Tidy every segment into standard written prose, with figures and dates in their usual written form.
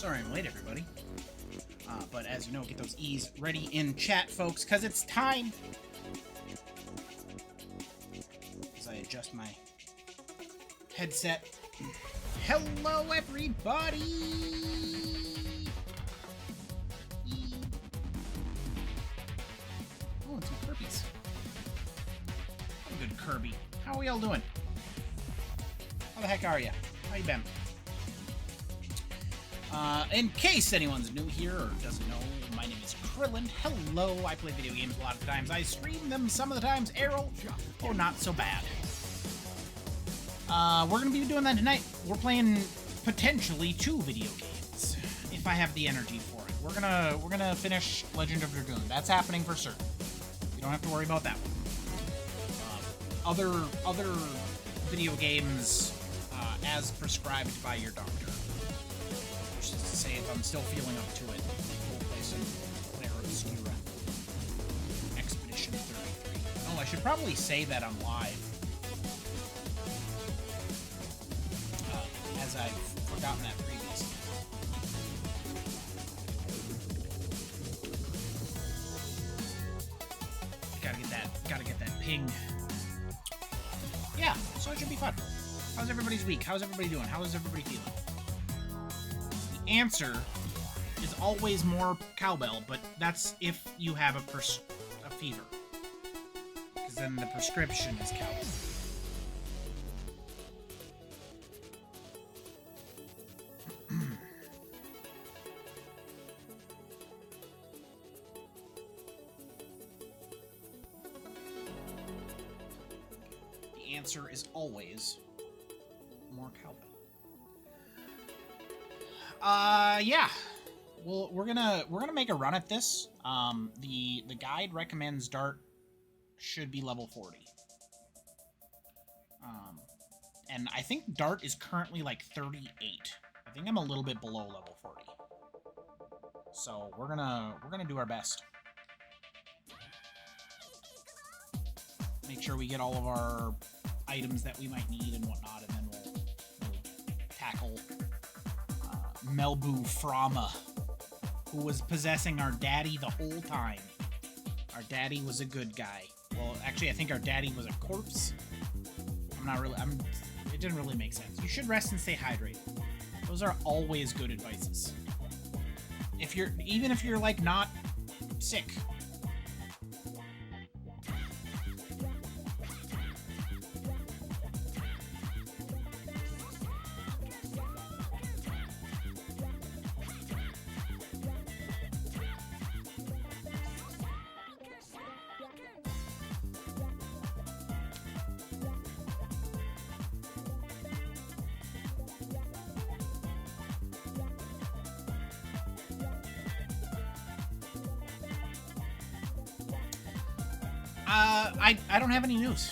Sorry I'm late, everybody. But as you know, get those E's ready in chat, folks, because it's time! As I adjust my headset. Hello, everybody! Oh, and some Kirby's. Good Kirby. How are we all doing? How the heck are you? How you been? In case anyone's new here or doesn't know, my name is Krillin. Hello, I play video games a lot of the times. I stream them some of the times, Errol, or not so bad. We're gonna be doing that tonight. We're playing potentially 2 video games, if I have the energy for it. We're gonna finish Legend of Dragoon. That's happening for certain. You don't have to worry about that one. Other video games, as prescribed by your doctor. Just to say, if I'm still feeling up to it, we'll play some Claire Obscura. Expedition 33. Oh, I should probably say that I'm live. As I've forgotten that previously. Gotta get that ping. Yeah, so it should be fun. How's everybody's week? How's everybody doing? How is everybody feeling? The answer is always more cowbell, but that's if you have a fever. Because then the prescription is cowbell. The answer is always more cowbell. Yeah. Well, we're gonna make a run at this. The guide recommends Dart should be level 40. And I think Dart is currently like 38. I think I'm a little bit below level 40. So we're gonna do our best. Make sure we get all of our items that we might need and whatnot, and then we'll tackle Melbu Frama, who was possessing our daddy the whole time. Our daddy was a good guy. Well, actually, I think our daddy was a corpse. It didn't really make sense. You should rest and stay hydrated. Those are always good advices. Even if you're like not sick. I don't have any news.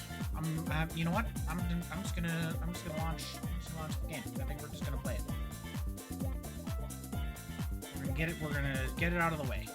You know what? I'm just gonna launch the game. I think we're just gonna play it. We're gonna get it out of the way.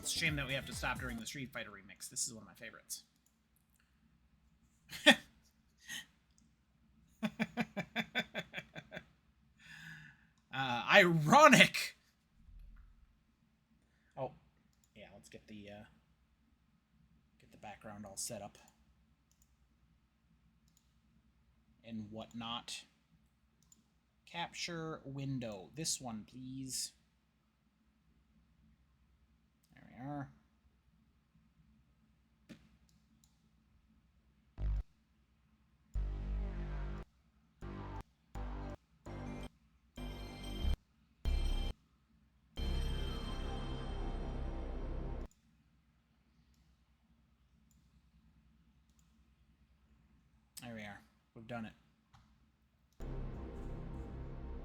Shame that we have to stop during the Street Fighter remix. This is one of my favorites. Ironic. Oh, yeah. Let's get the background all set up and whatnot. Capture window. This one, please. There. There we are. We've done it.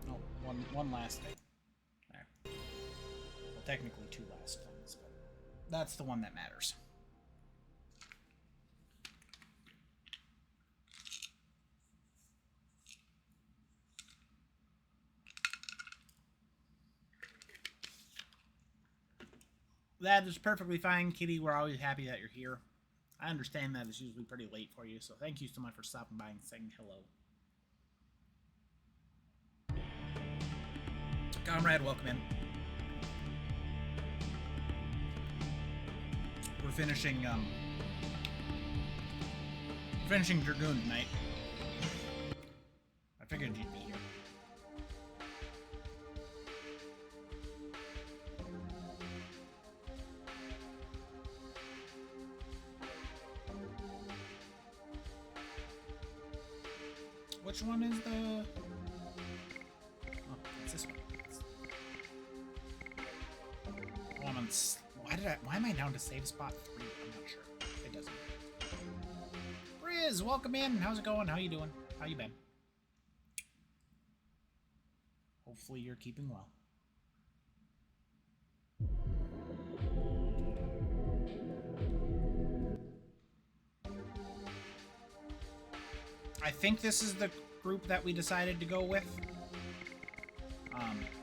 Oh, one last thing. There. Well, technically 2 last things, but That's the one that matters. That is perfectly fine, Kitty. We're always happy that you're here. I understand that it's usually pretty late for you, so thank you so much for stopping by and saying hello. Comrade, welcome in. We're finishing Dragoon tonight. I figured you'd be here. Which one is the... Oh, it's this one. Oh, I'm on... Why am I down to save spot 3? I'm not sure. It doesn't. Riz, welcome in. How's it going? How you doing? How you been? Hopefully you're keeping well. I think this is the group that we decided to go with.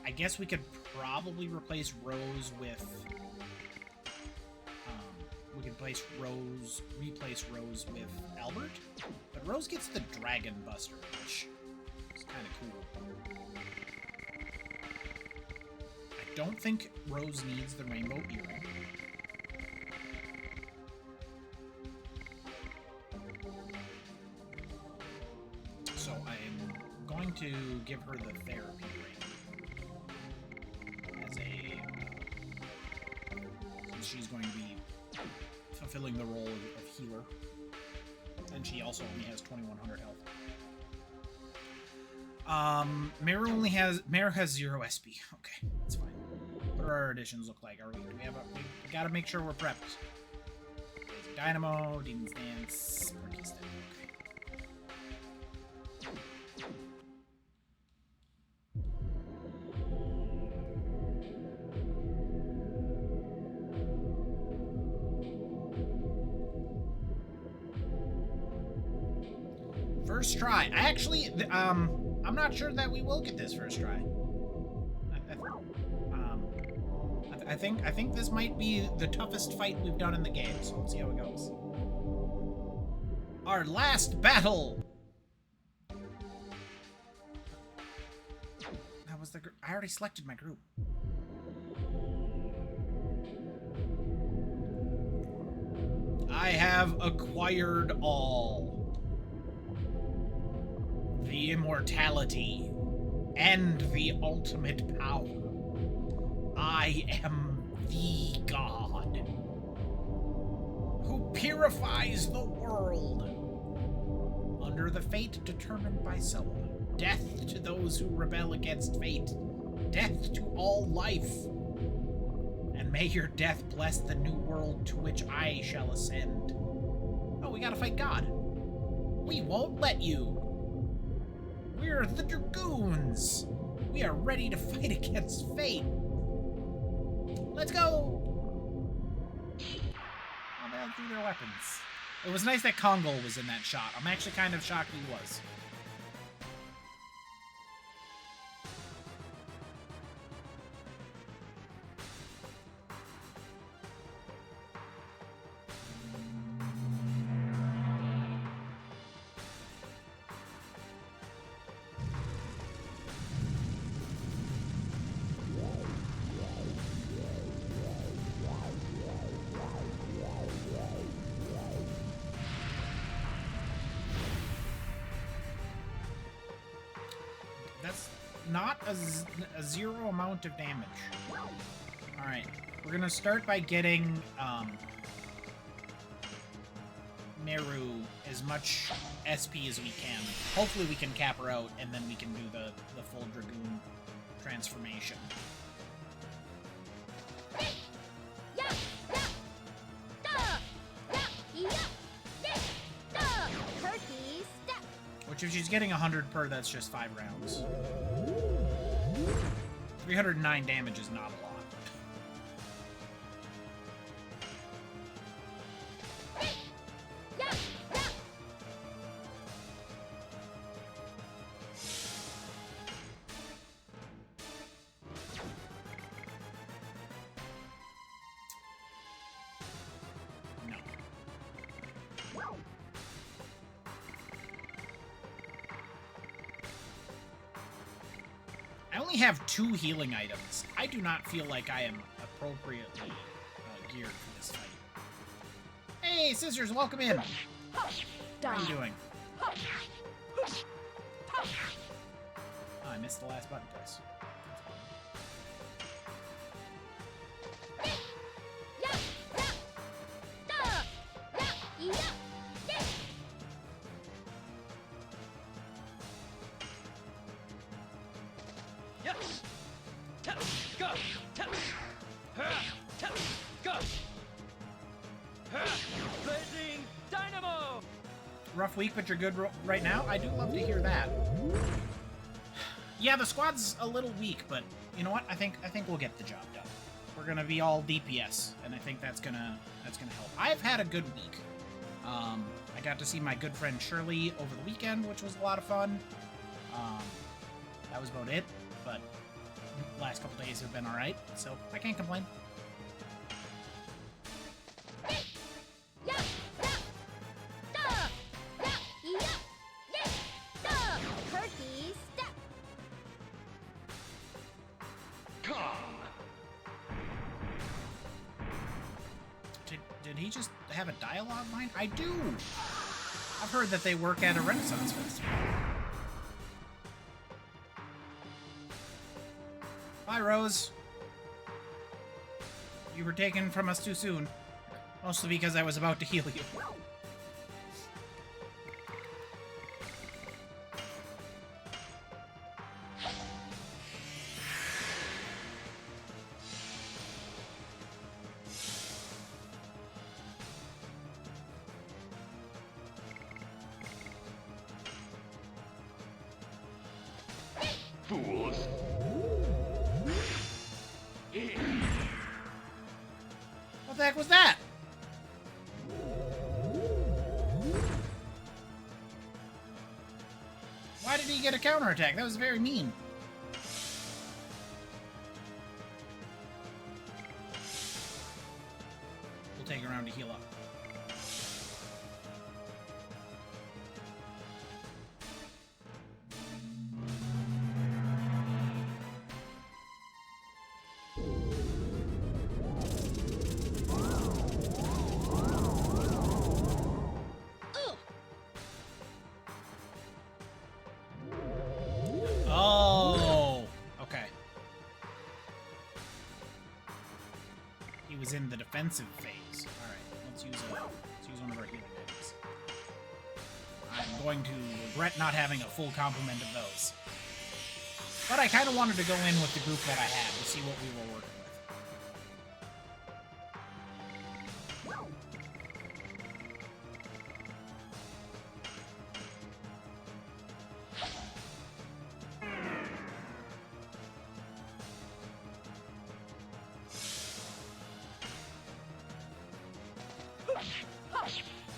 I guess we could probably replace Rose with... we could replace Rose with Albert. But Rose gets the Dragon Buster, which is kind of cool. I don't think Rose needs the Rainbow Earring. So I'm going to give her the Therapy Ring as a... since she's going to be fulfilling the role of healer. And she also only has 2100 health. Meru has 0 SP. Okay, that's fine. What do our additions look like? We gotta make sure we're prepped. Basic Dynamo, Demon's Dance, Perky Step. First try. I actually, I'm not sure that we will get this first try. I think this might be the toughest fight we've done in the game, so let's see how it goes. Our last battle! That was the group. I already selected my group. I have acquired all. The immortality and the ultimate power. I am the god who purifies the world under the fate determined by someone. Death to those who rebel against fate. Death to all life. And may your death bless the new world to which I shall ascend. Oh, we gotta fight God. We won't let you. We're the Dragoons. We are ready to fight against fate. Let's go! Oh, they all threw their weapons. It was nice that Kongol was in that shot. I'm actually kind of shocked he was. That's not a zero amount of damage. Alright, we're gonna start by getting Meru as much SP as we can. Hopefully we can cap her out, and then we can do the full Dragoon transformation. Which, if she's getting 100 per, that's just 5 rounds. 309 damage is not a lot. only have 2 healing items. I do not feel like I am appropriately geared for this fight. Hey, Scissors, welcome in. How are you doing? Oh, I missed the last button press. Rough week, but you're good right now? I do love to hear that. Yeah, the squad's a little weak, but you know what? I think we'll get the job done. We're gonna be all DPS, and I think that's gonna help. I've had a good week. I got to see my good friend Shirley over the weekend, which was a lot of fun. That was about it, but the last couple days have been all right, so I can't complain. Did he just have a dialogue line? I do! I've heard that they work at a Renaissance festival. Bye, Rose. You were taken from us too soon. Mostly because I was about to heal you. Fools. What the heck was that? Why did he get a counterattack? That was very mean. We'll take a round to heal up. In the defensive phase. Alright, let's use one of our healing items. I'm going to regret not having a full complement of those. But I kind of wanted to go in with the group that I had to see what we were working with.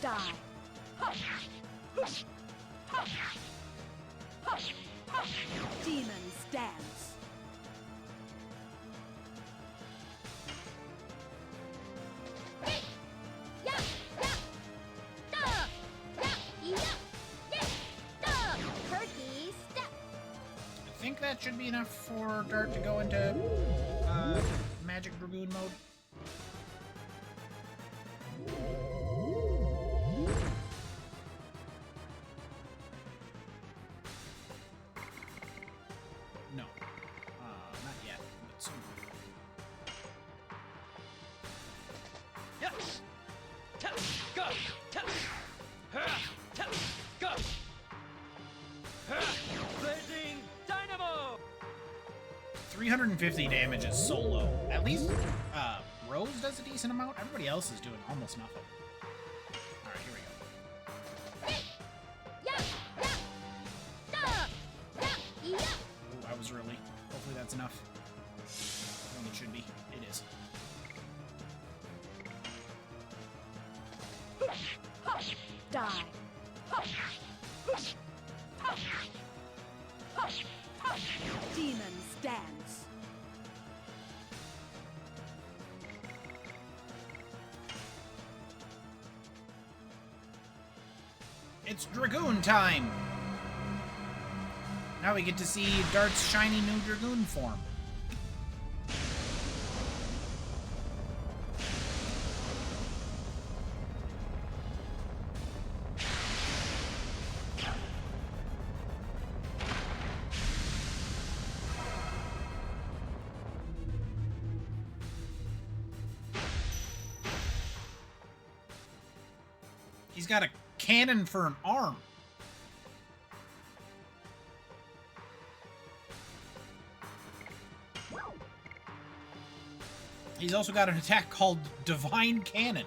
Die. Demon stands. I think that should be enough for Dart to go into Magic Dragoon mode. No. Not yet, but soon. Yes. Go. Go. Blazing dynamo. 350 damage is so low. At least Rose does a decent amount. Everybody else is doing almost nothing. Alright, here we go. Ooh, I was early. Hopefully that's enough. I think it should be. It is. Die. Demon stands. It's Dragoon time! Now we get to see Dart's shiny new Dragoon form. He's got a cannon for an arm. He's also got an attack called Divine Cannon.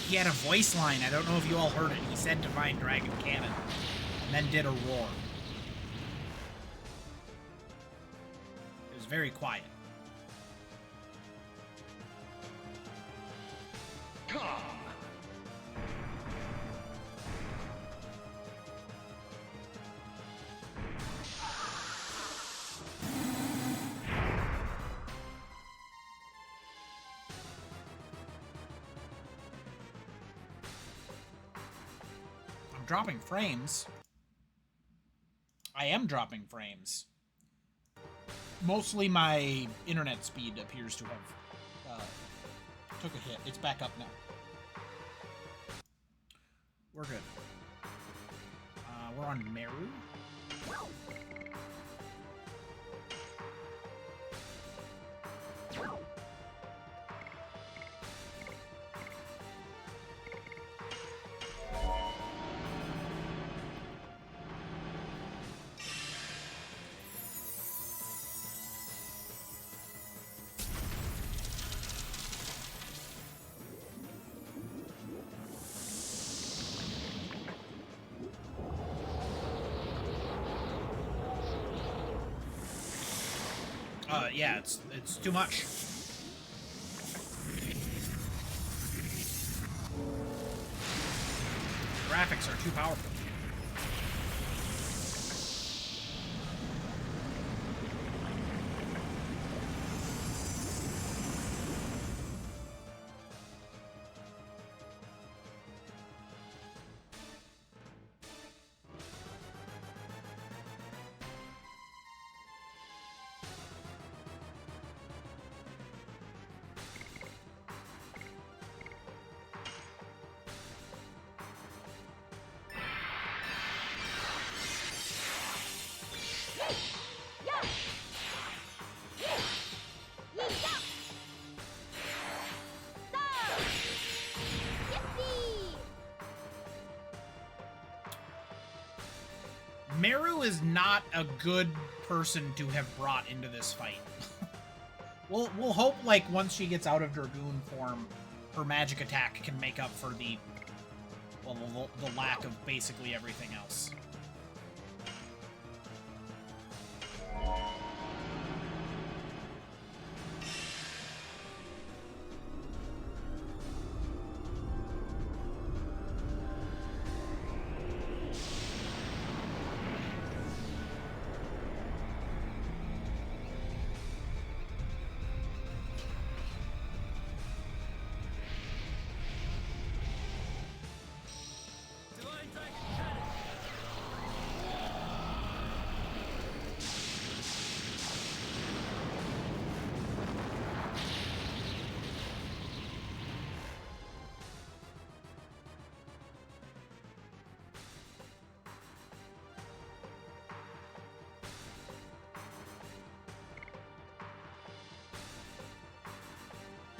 He had a voice line. I don't know if you all heard it. He said Divine Dragon Cannon, and then did a roar. It was very quiet. Come. Dropping frames. I am dropping frames. Mostly my internet speed appears to have took a hit. It's back up now. We're good. We're on Meru. Yeah, it's too much. Graphics are too powerful. Meru is not a good person to have brought into this fight. We'll hope, like, once she gets out of Dragoon form, her magic attack can make up for the lack of basically everything else.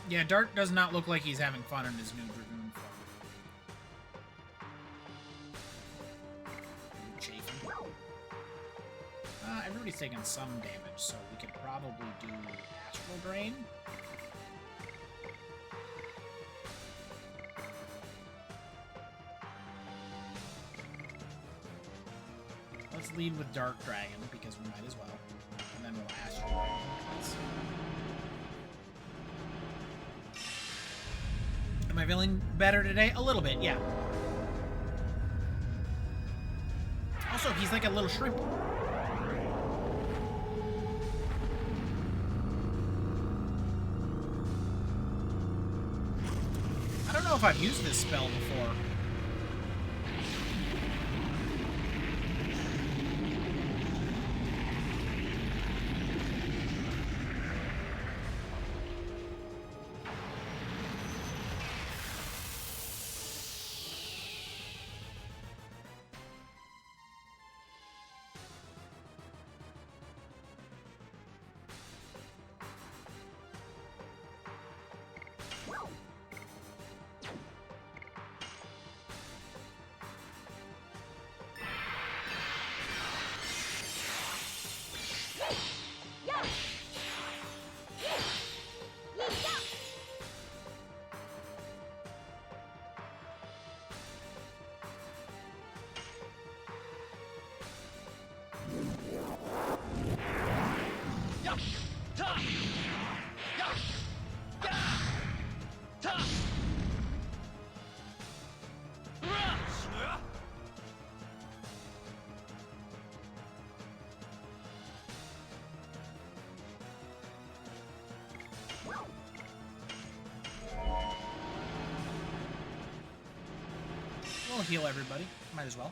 Yeah, Dart does not look like he's having fun in his new Dragoon form. Chafing. Everybody's taking some damage, so we could probably do Astral Drain. Let's lead with Dark Dragon, because we might as well. And then we'll Astral Dragon. Am I feeling better today? A little bit, yeah. Also, he's like a little shrimp. I don't know if I've used this spell before. We'll heal everybody. Might as well.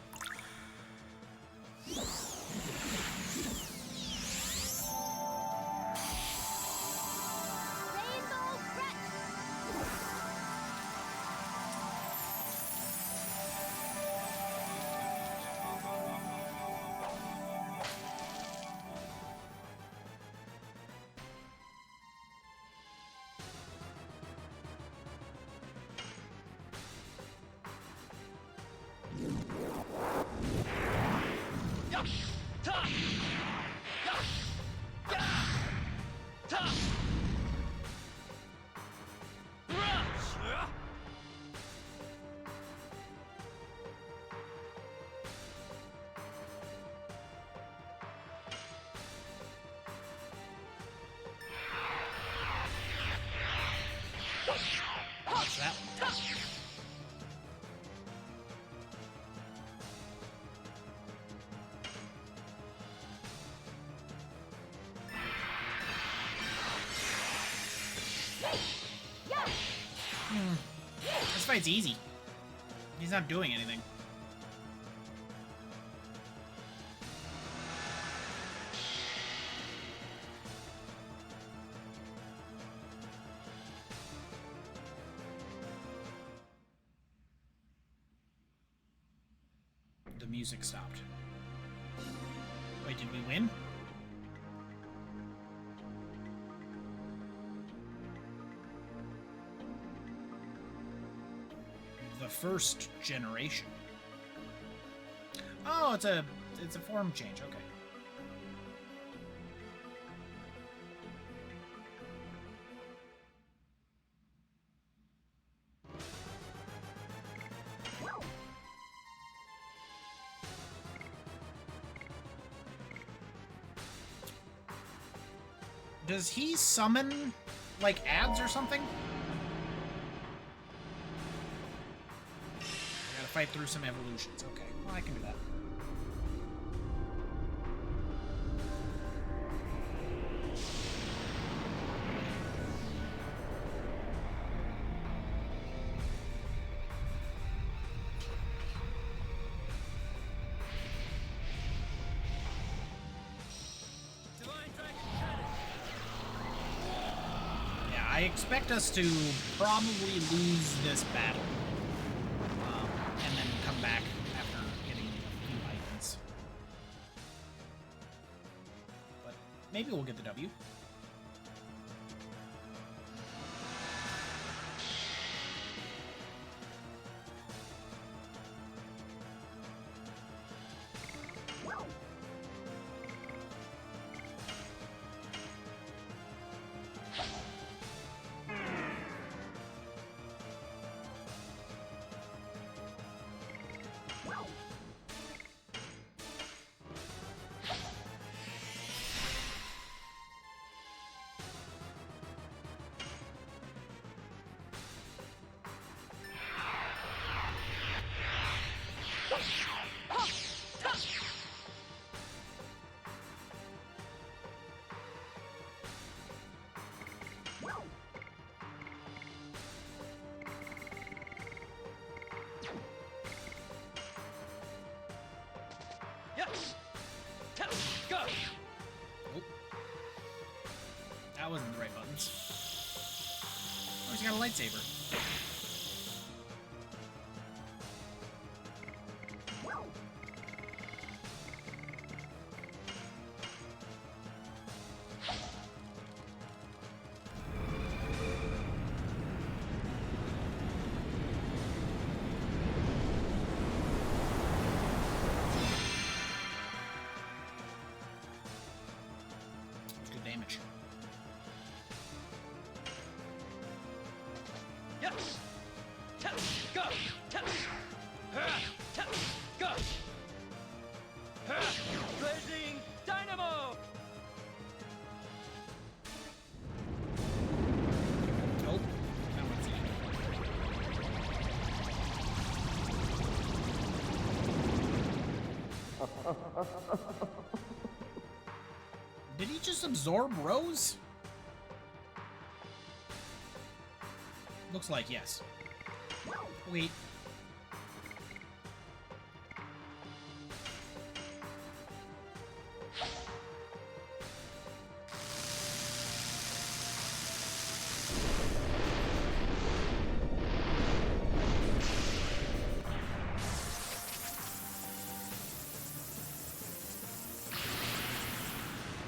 Watch that one. This fight's easy. He's not doing anything. The music stopped. Wait, did we win? The first generation. Oh, it's a form change. Okay. Does he summon, like, ads or something? I gotta fight through some evolutions. Okay, well, I can do that. I expect us to probably lose this battle, and then come back after getting a few items. But maybe we'll get the W. Go! Nope. That wasn't the right buttons. Oh, he's got a lightsaber. Good damage. Yes! Go! Go! Blazing Dynamo! Nope. That one's it. Did he just absorb Rose? Looks like yes. Wait.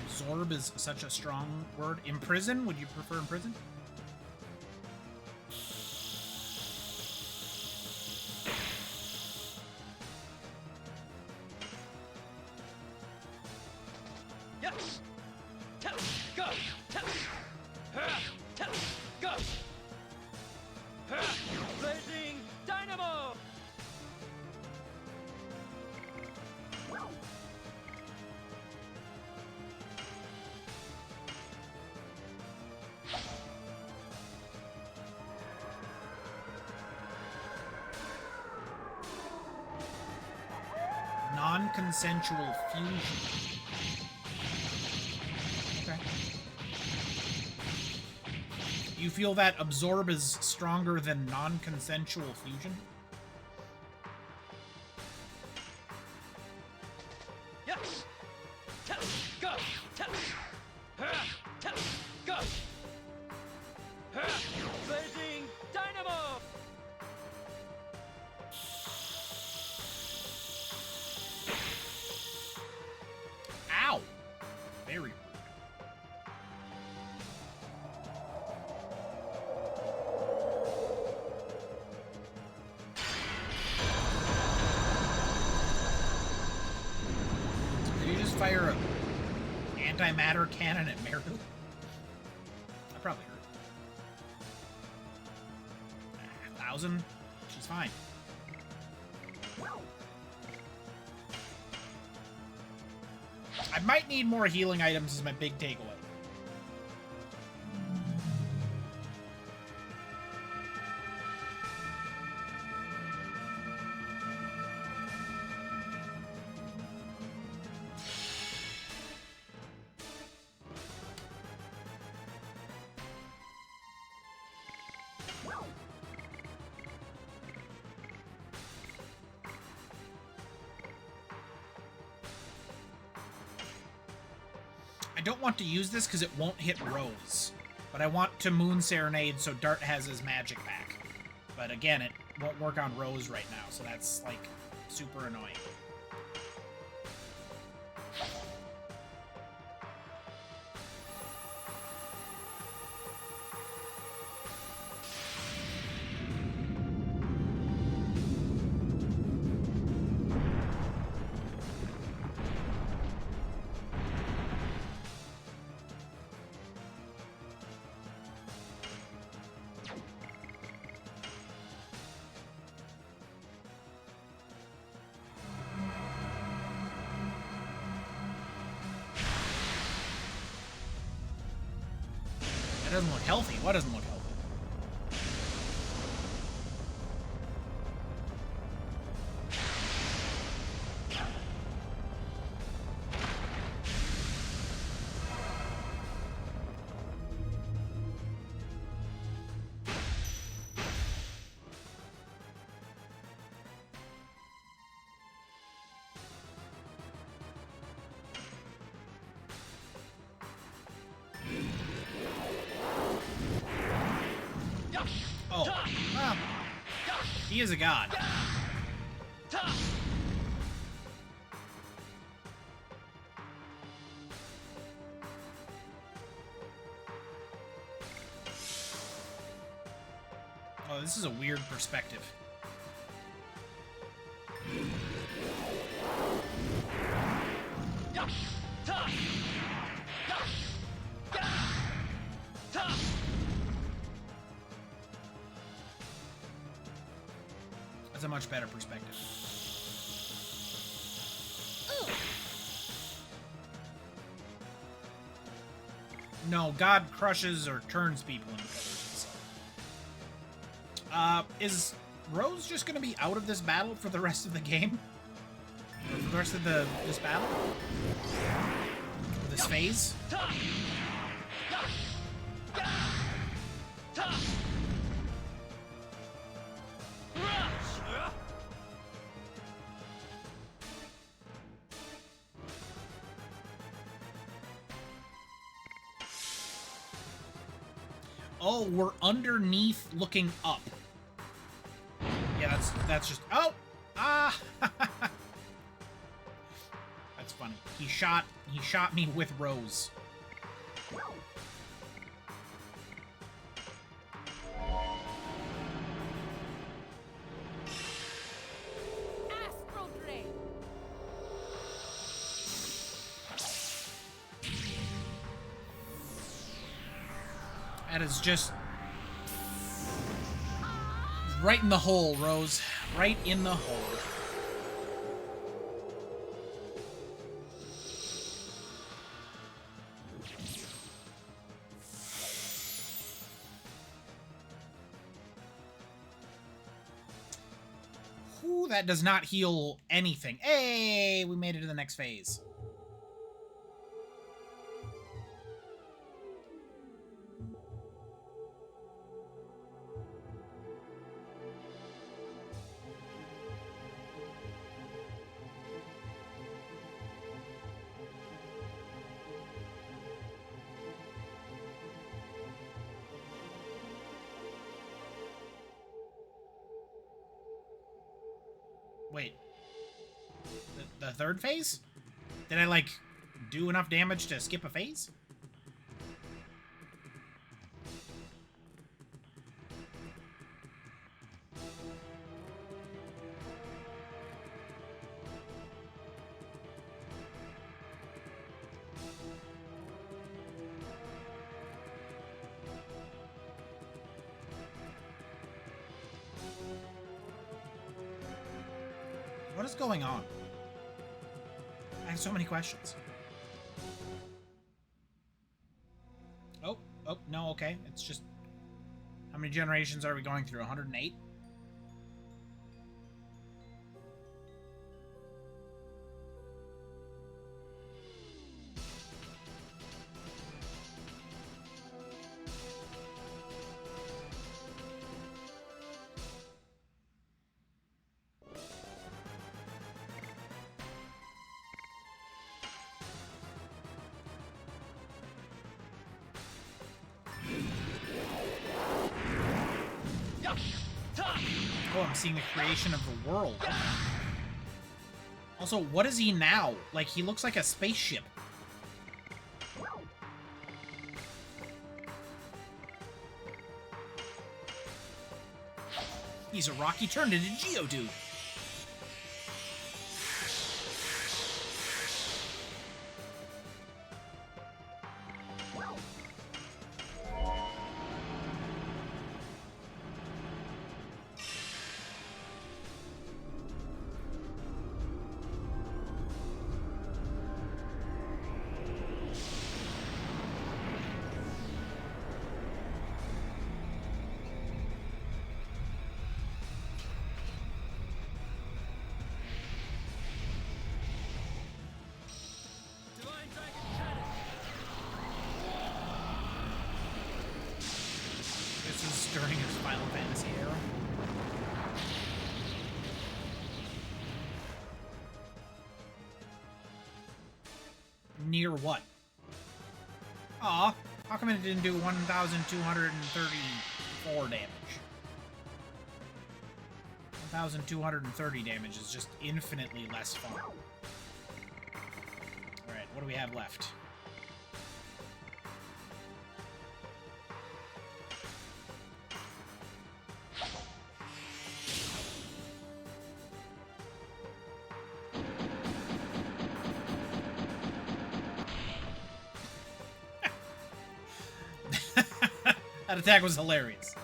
Absorb is such a strong word. Imprison? Would you prefer imprison? Yes! Go! Go! Blazing Dynamo! Non-consensual fusion. Okay. You feel that absorb is stronger than non-consensual fusion? Yes! Go! Go! Blazing Dynamo! Ow! Very rude. Did you just fire a antimatter cannon at Meru? I probably heard. 1,000? She's fine. I might need more healing items is my big takeaway. I don't want to use this because it won't hit Rose. But I want to Moon Serenade so Dart has his magic back. But again, it won't work on Rose right now, so that's, like, super annoying. That doesn't look healthy. What doesn't look healthy? He is a god. Oh, this is a weird perspective. That's a much better perspective. No, God crushes or turns people into pillars. Is Rose just gonna be out of this battle for the rest of the game? Or for the rest of this battle? This phase? Oh, we're underneath looking up. Yeah, that's just... Oh! Ah! That's funny. He shot me with Rose. Astral Drain. That is just... right in the hole, Rose. Right in the hole. Ooh, that does not heal anything. Hey, we made it to the next phase. Wait. The third phase? Did I, like, do enough damage to skip a phase? What is going on? I have so many questions. Oh, no, okay. It's just... How many generations are we going through? 108? Oh, I'm seeing the creation of the world. Also, what is he now? Like, he looks like a spaceship. He's a rock. He turned into Geodude. During his Final Fantasy era. Near what? Aw, how come it didn't do 1,234 damage? 1,230 damage is just infinitely less fun. Alright, what do we have left? That attack was hilarious.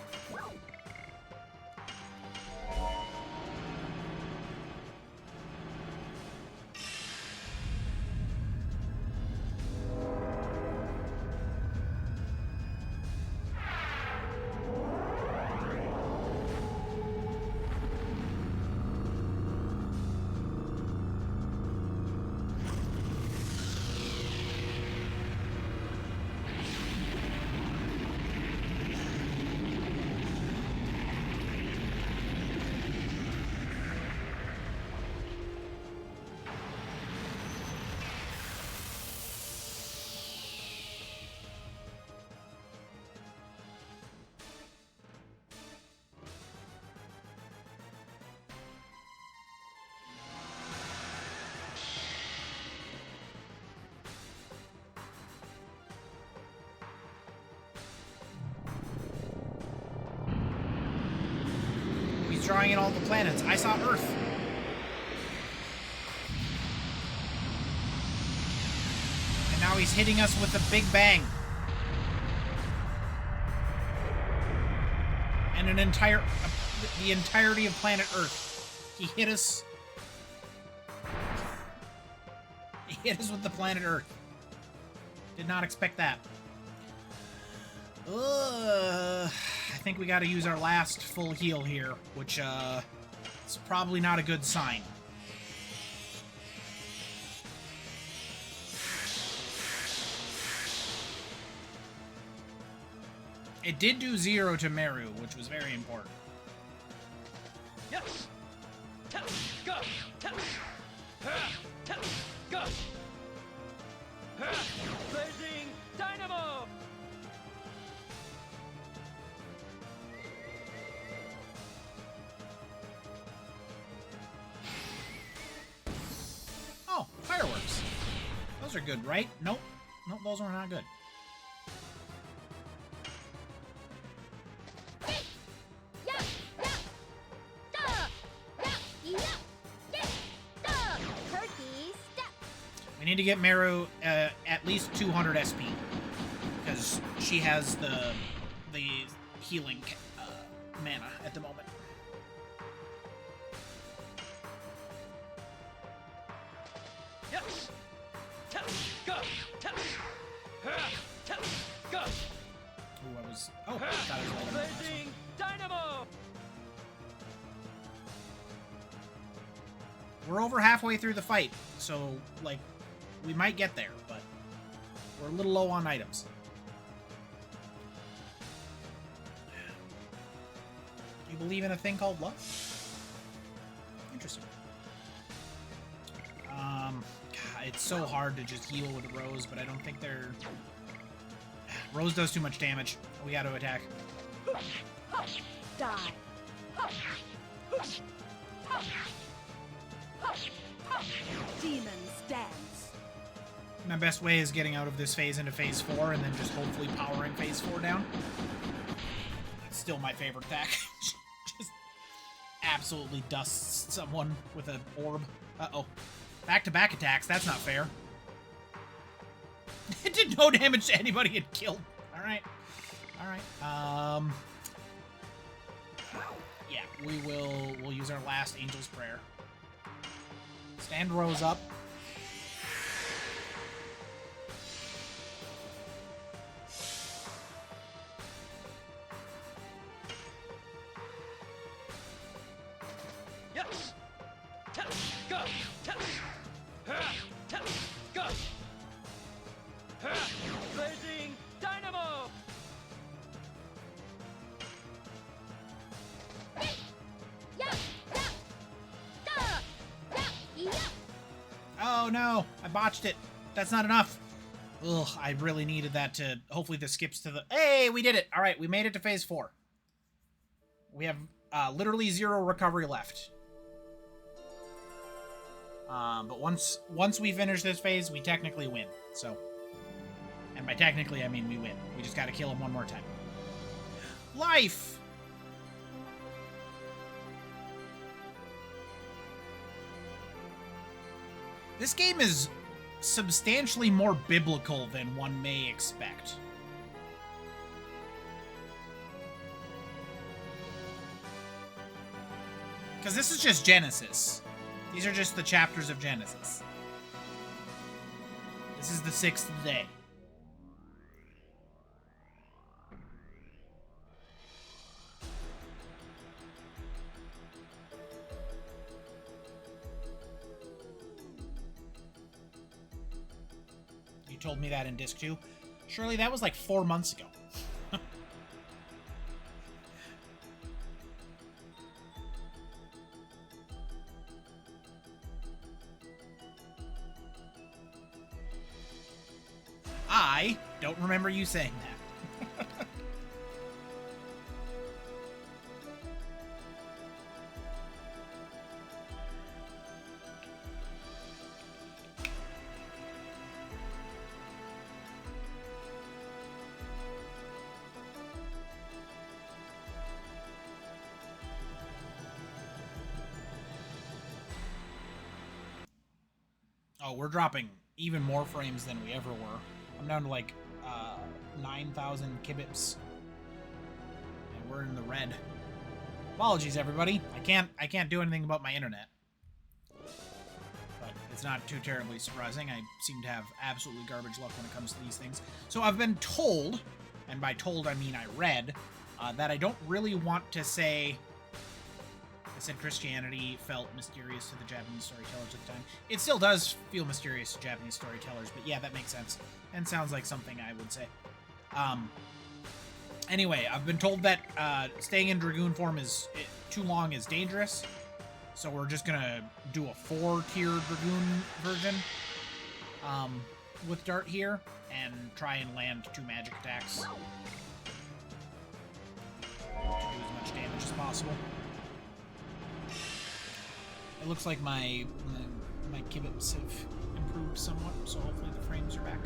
Drawing in all the planets. I saw Earth. And now he's hitting us with a big bang. And the entirety of planet Earth. He hit us. He hit us with the planet Earth. Did not expect that. I think we got to use our last full heal here, which is probably not a good sign. It did do 0 to Meru, which was very important. Yes. Go. Go. Blazing Dynamo. Oh, fireworks. Those are good, right? Nope. Nope, those are not good. We need to get Meru at least 200 SP. Because she has the healing mana at the moment. Yes. Go. Go. Ooh, I was... Oh, I thought I was holding Blazing Dynamo. We're over halfway through the fight, so, like, we might get there, but we're a little low on items. You believe in a thing called luck? Interesting. God, it's so hard to just heal with Rose, but I don't think they're... Rose does too much damage. We gotta attack. Die. Demons dance. My best way is getting out of this phase into phase 4 and then just hopefully powering phase 4 down. It's still my favorite attack. Just absolutely dusts someone with an orb. Uh-oh. Back-to-back attacks. That's not fair. It did no damage to anybody it killed. Alright. Alright. Yeah, we'll use our last Angel's Prayer. Stand Rose up. Yes. Go. Go. Blazing Dynamo. Oh no, I botched it. That's not enough. Ugh, I really needed that to... Hopefully this skips to the... Hey, we did it! Alright, we made it to phase 4. We have Literally 0 recovery left. But once we finish this phase, we technically win. So, and by technically, I mean we win. We just gotta kill him one more time. Life! This game is substantially more biblical than one may expect. Because this is just Genesis. These are just the chapters of Genesis. This is the 6th day. You told me that in Disc 2? Surely that was like 4 months ago. I don't remember you saying that. Oh, we're dropping even more frames than we ever were. I'm down to like 9,000 kibips, and we're in the red. Apologies, everybody. I can't do anything about my internet, but it's not too terribly surprising. I seem to have absolutely garbage luck when it comes to these things. So I've been told, and by told I mean I read, that I don't really want to say. I said Christianity felt mysterious to the Japanese storytellers at the time. It still does feel mysterious to Japanese storytellers, but yeah, that makes sense. And sounds like something I would say. Anyway, I've been told that staying in Dragoon form is too long is dangerous. So we're just gonna do a 4-tier Dragoon version with Dart here and try and land 2 magic attacks to do as much damage as possible. It looks like my kibips have improved somewhat, so hopefully the frames are back.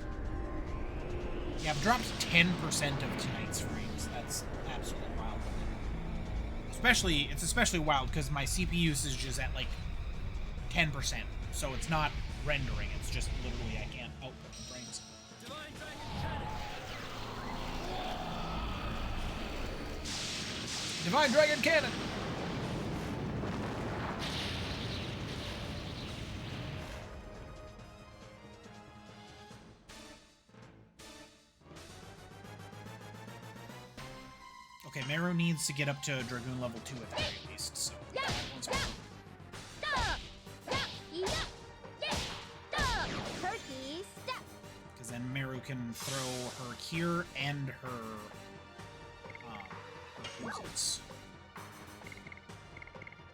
Yeah, I've dropped 10% of tonight's frames. That's absolutely wild. It's especially wild because my CPU usage is at like 10%, so it's not rendering. It's just literally I can't output the frames. Divine Dragon Cannon! Okay, Meru needs to get up to Dragoon level 2 at the very least, so because then Meru can throw her Cure and her Oozits.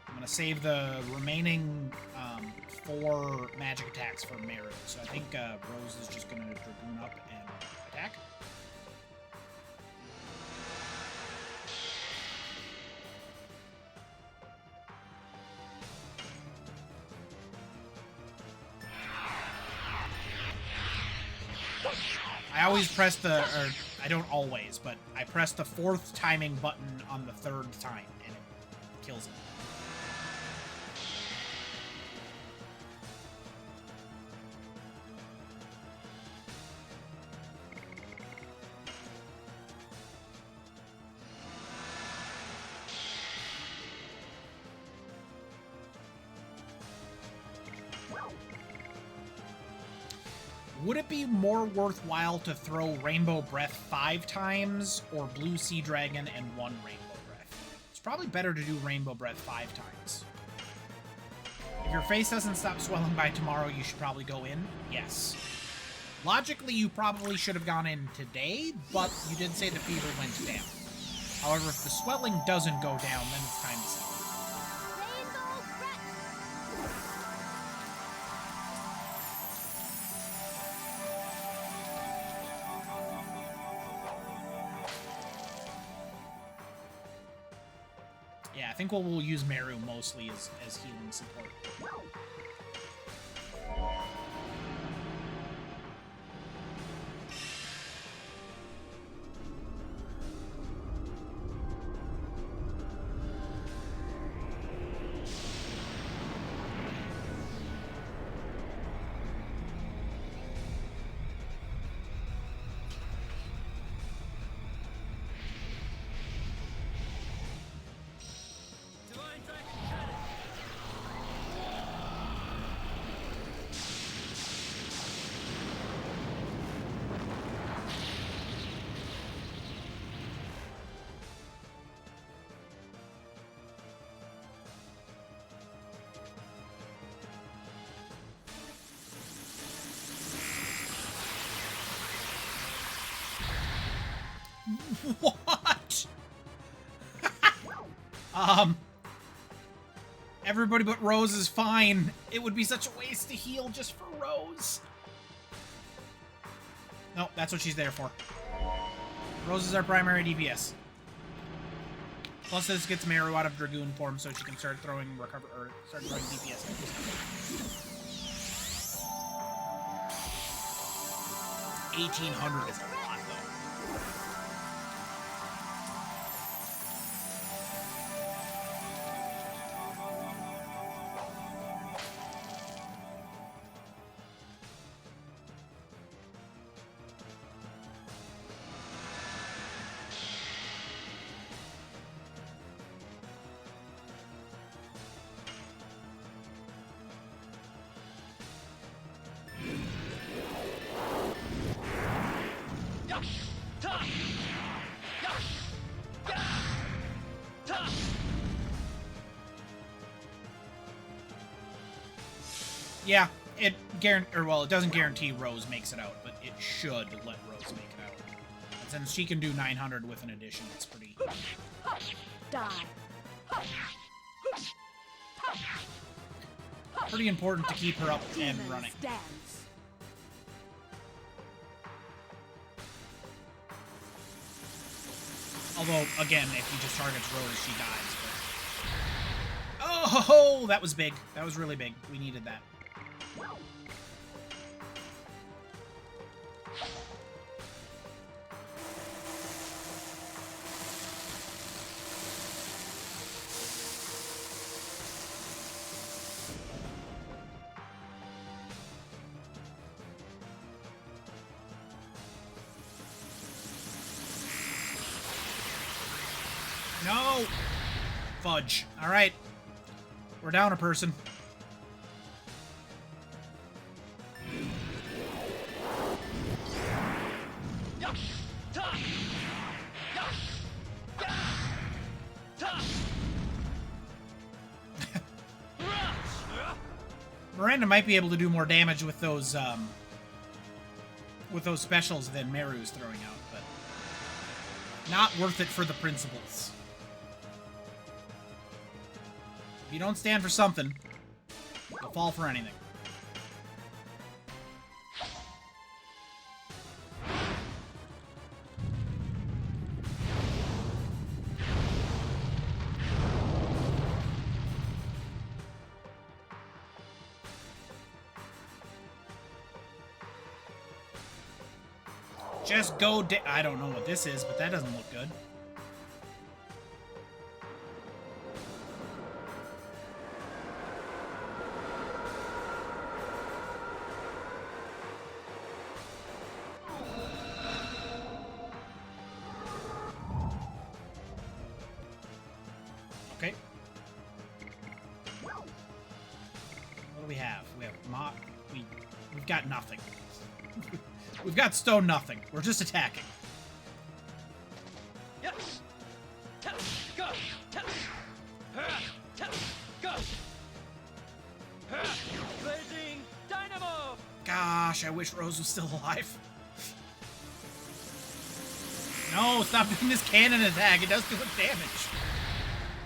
I'm gonna save the remaining 4 magic attacks for Meru, so I think Rose is just gonna Dragoon up and attack. I always press the, or I don't always, but I press the 4th timing button on the 3rd time, and it kills it. Would it be more worthwhile to throw Rainbow Breath 5 times, or Blue Sea Dragon and 1 Rainbow Breath? It's probably better to do Rainbow Breath 5 times. If your face doesn't stop swelling by tomorrow, you should probably go in? Yes. Logically, you probably should have gone in today, but you did say the fever went down. However, if the swelling doesn't go down, then it's time to see. Yeah, I think we'll use Meru mostly as healing support. Divine Dragon Cannon. What? Everybody but Rose is fine. It would be such a waste to heal just for Rose. No, that's what she's there for. Rose is our primary DPS. Plus, this gets Meru out of Dragoon form, so she can start throwing start throwing DPS. 1,800 is a lot, though. Yeah, it doesn't guarantee Rose makes it out, but it should let Rose make it out. And since she can do 900 with an addition, it's pretty... Die. pretty important to keep her up and Demon running. Stance. Although, again, if he just targets Rose, she dies. But... Oh, that was big. That was really big. We needed that. No! Fudge. Alright. We're down a person. Miranda might be able to do more damage with those specials than Meru's throwing out, but not worth it for the principles. If you don't stand for something, you'll fall for anything. Just go I don't know what this is, but that doesn't look good. Okay. What do we have? We have we've got nothing. We've got stone nothing. We're just attacking. Yes. Go. Go. Blazing Dynamo. Gosh, I wish Rose was still alive. No, stop doing this cannon attack. It does too much damage.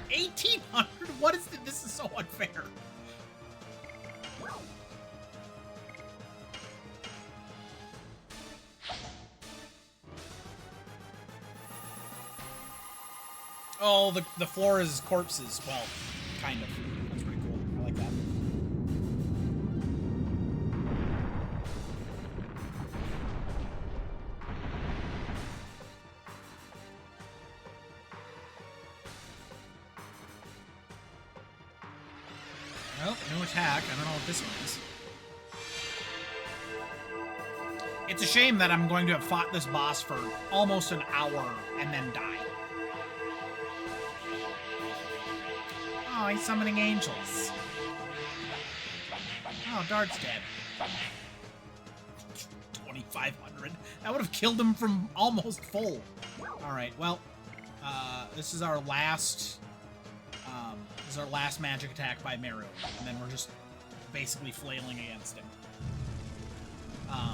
1,800? What is this? This is so unfair. Oh, the floor is corpses. Well, kind of. That's pretty cool. I like that. Nope, no attack. I don't know what this one is. It's a shame that I'm going to have fought this boss for almost an hour and then die. Oh, he's summoning angels. Oh, Dart's dead. 2,500. That would have killed him from almost full. Alright, well, this is our last... this is our last magic attack by Meru, and then we're just basically flailing against him.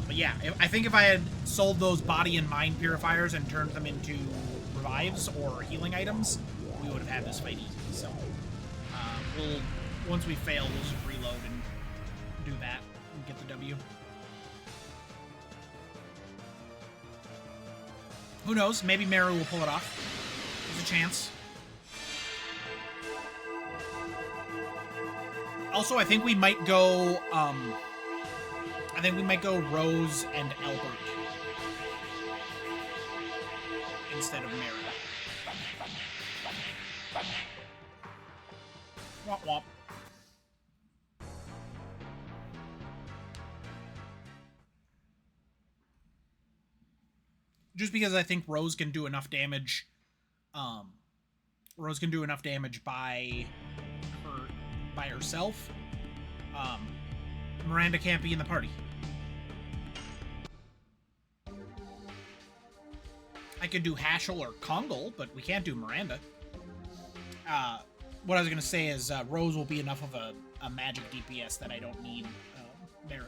But yeah, I think if I had sold those body and mind purifiers and turned them into revives or healing items, we would have had this fight easy. So, once we fail, we'll just reload and do that and get the W. Who knows? Maybe Meru will pull it off. There's a chance. Also, I think we might go, Rose and Albert instead of Meru. Womp womp. Just because I think Rose can do enough damage, Rose can do enough damage by herself. Miranda can't be in the party. I could do Hashel or Kongal, but we can't do Miranda. What I was going to say is Rose will be enough of a magic DPS that I don't need Meru.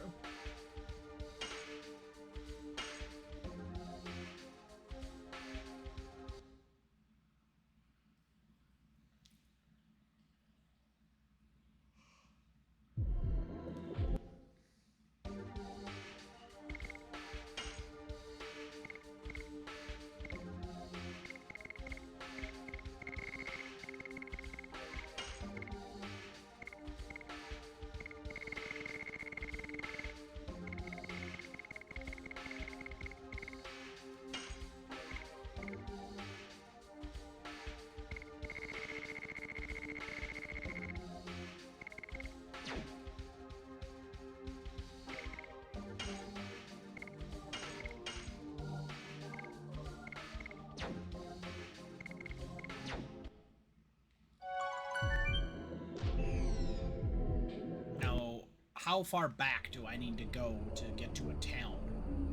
How far back do I need to go to get to a town?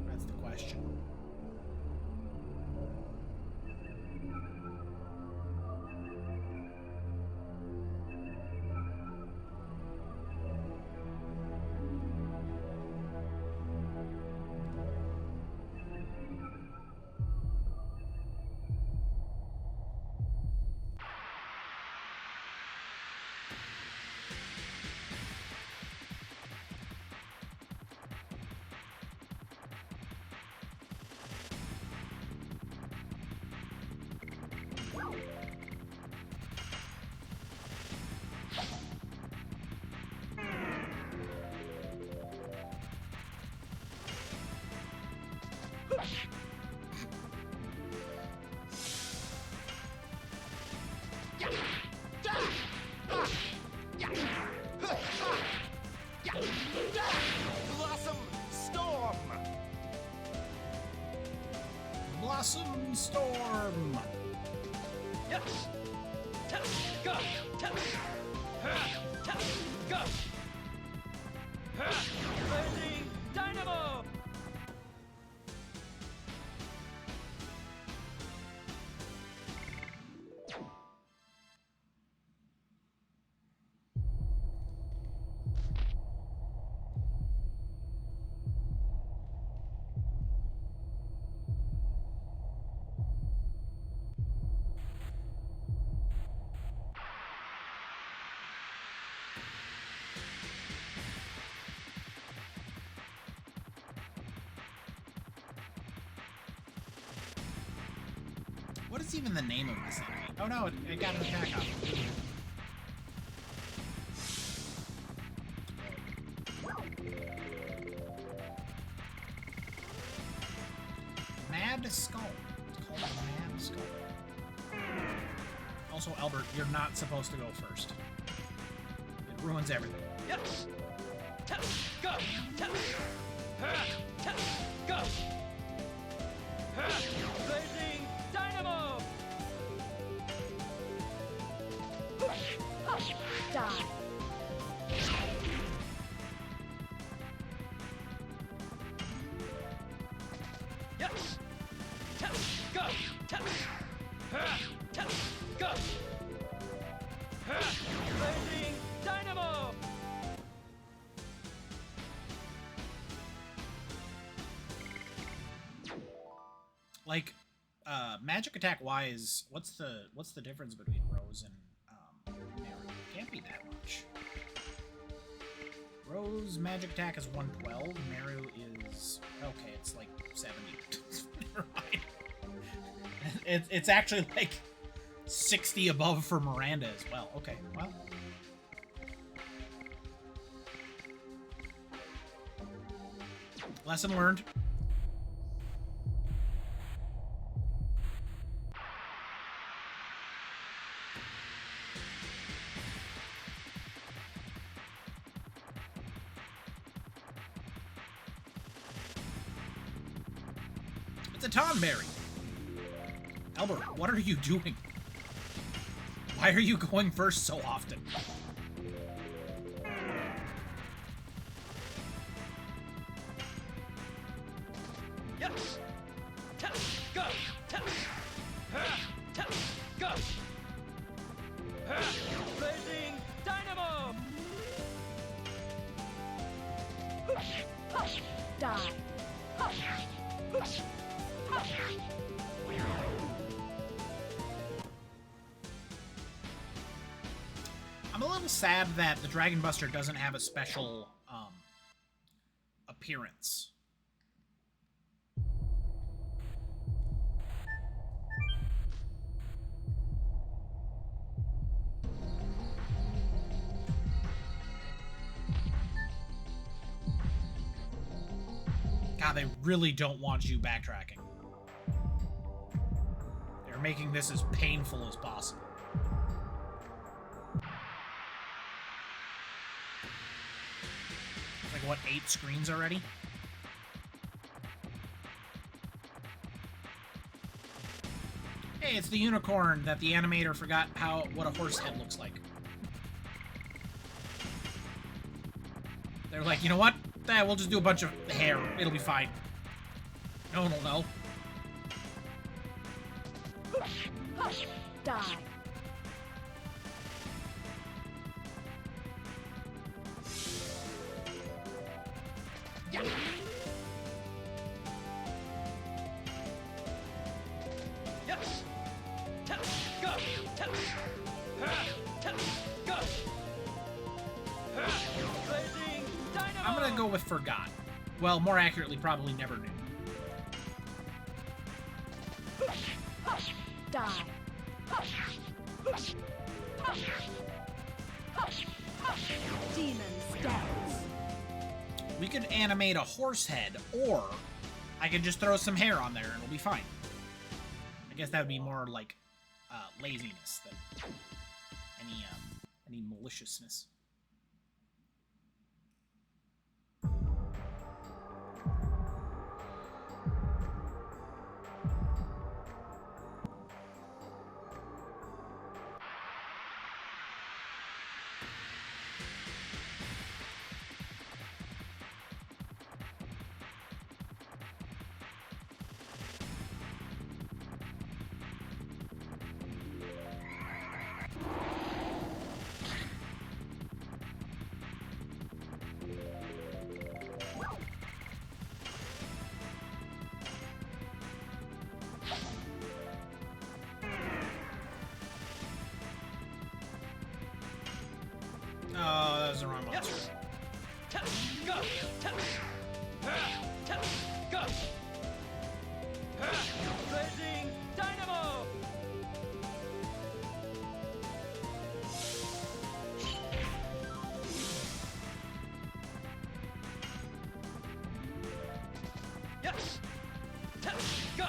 That's the question. Blossom Storm! Yes! Go! Go! Blazing Dynamo! What is even the name of this enemy? Oh no, it got an attack off. Mad Skull. It's called a Mad Skull. Also, Albert, you're not supposed to go first. It ruins everything. Yes. Go. Go. Blazing Dynamo. Die. Yes. Go. Go. Blazing Dynamo. Like, magic attack wise, what's the difference between Rose and Mary? Can't be that much. Rose magic attack is 112. Maru is okay. It's like 70. Never mind. It's actually like 60 above for Miranda as well. Okay, well. Lesson learned. It's a Tonberry. Albert, what are you doing? Why are you going first so often? Yes. Go. Go. Blazing Dynamo. Die. I'm a little sad that the Dragon Buster doesn't have a special appearance. God, they really don't want you backtracking. They're making this as painful as possible. Like, what, 8 screens already? Hey, it's the unicorn that the animator forgot what a horse head looks like. They're like, you know what? We'll just do a bunch of hair. It'll be fine. No one will know. Die. Yes. Go. Go. Blazing Dynamo. I'm gonna go with forgot. Well, more accurately, probably never knew. Die. Demon's dance. We could animate a horse head, or I could just throw some hair on there and it'll be fine. I guess that would be more like laziness than any maliciousness. Oh, that was the wrong monster. Go. Go. Blazing Dynamo. Yes. Go.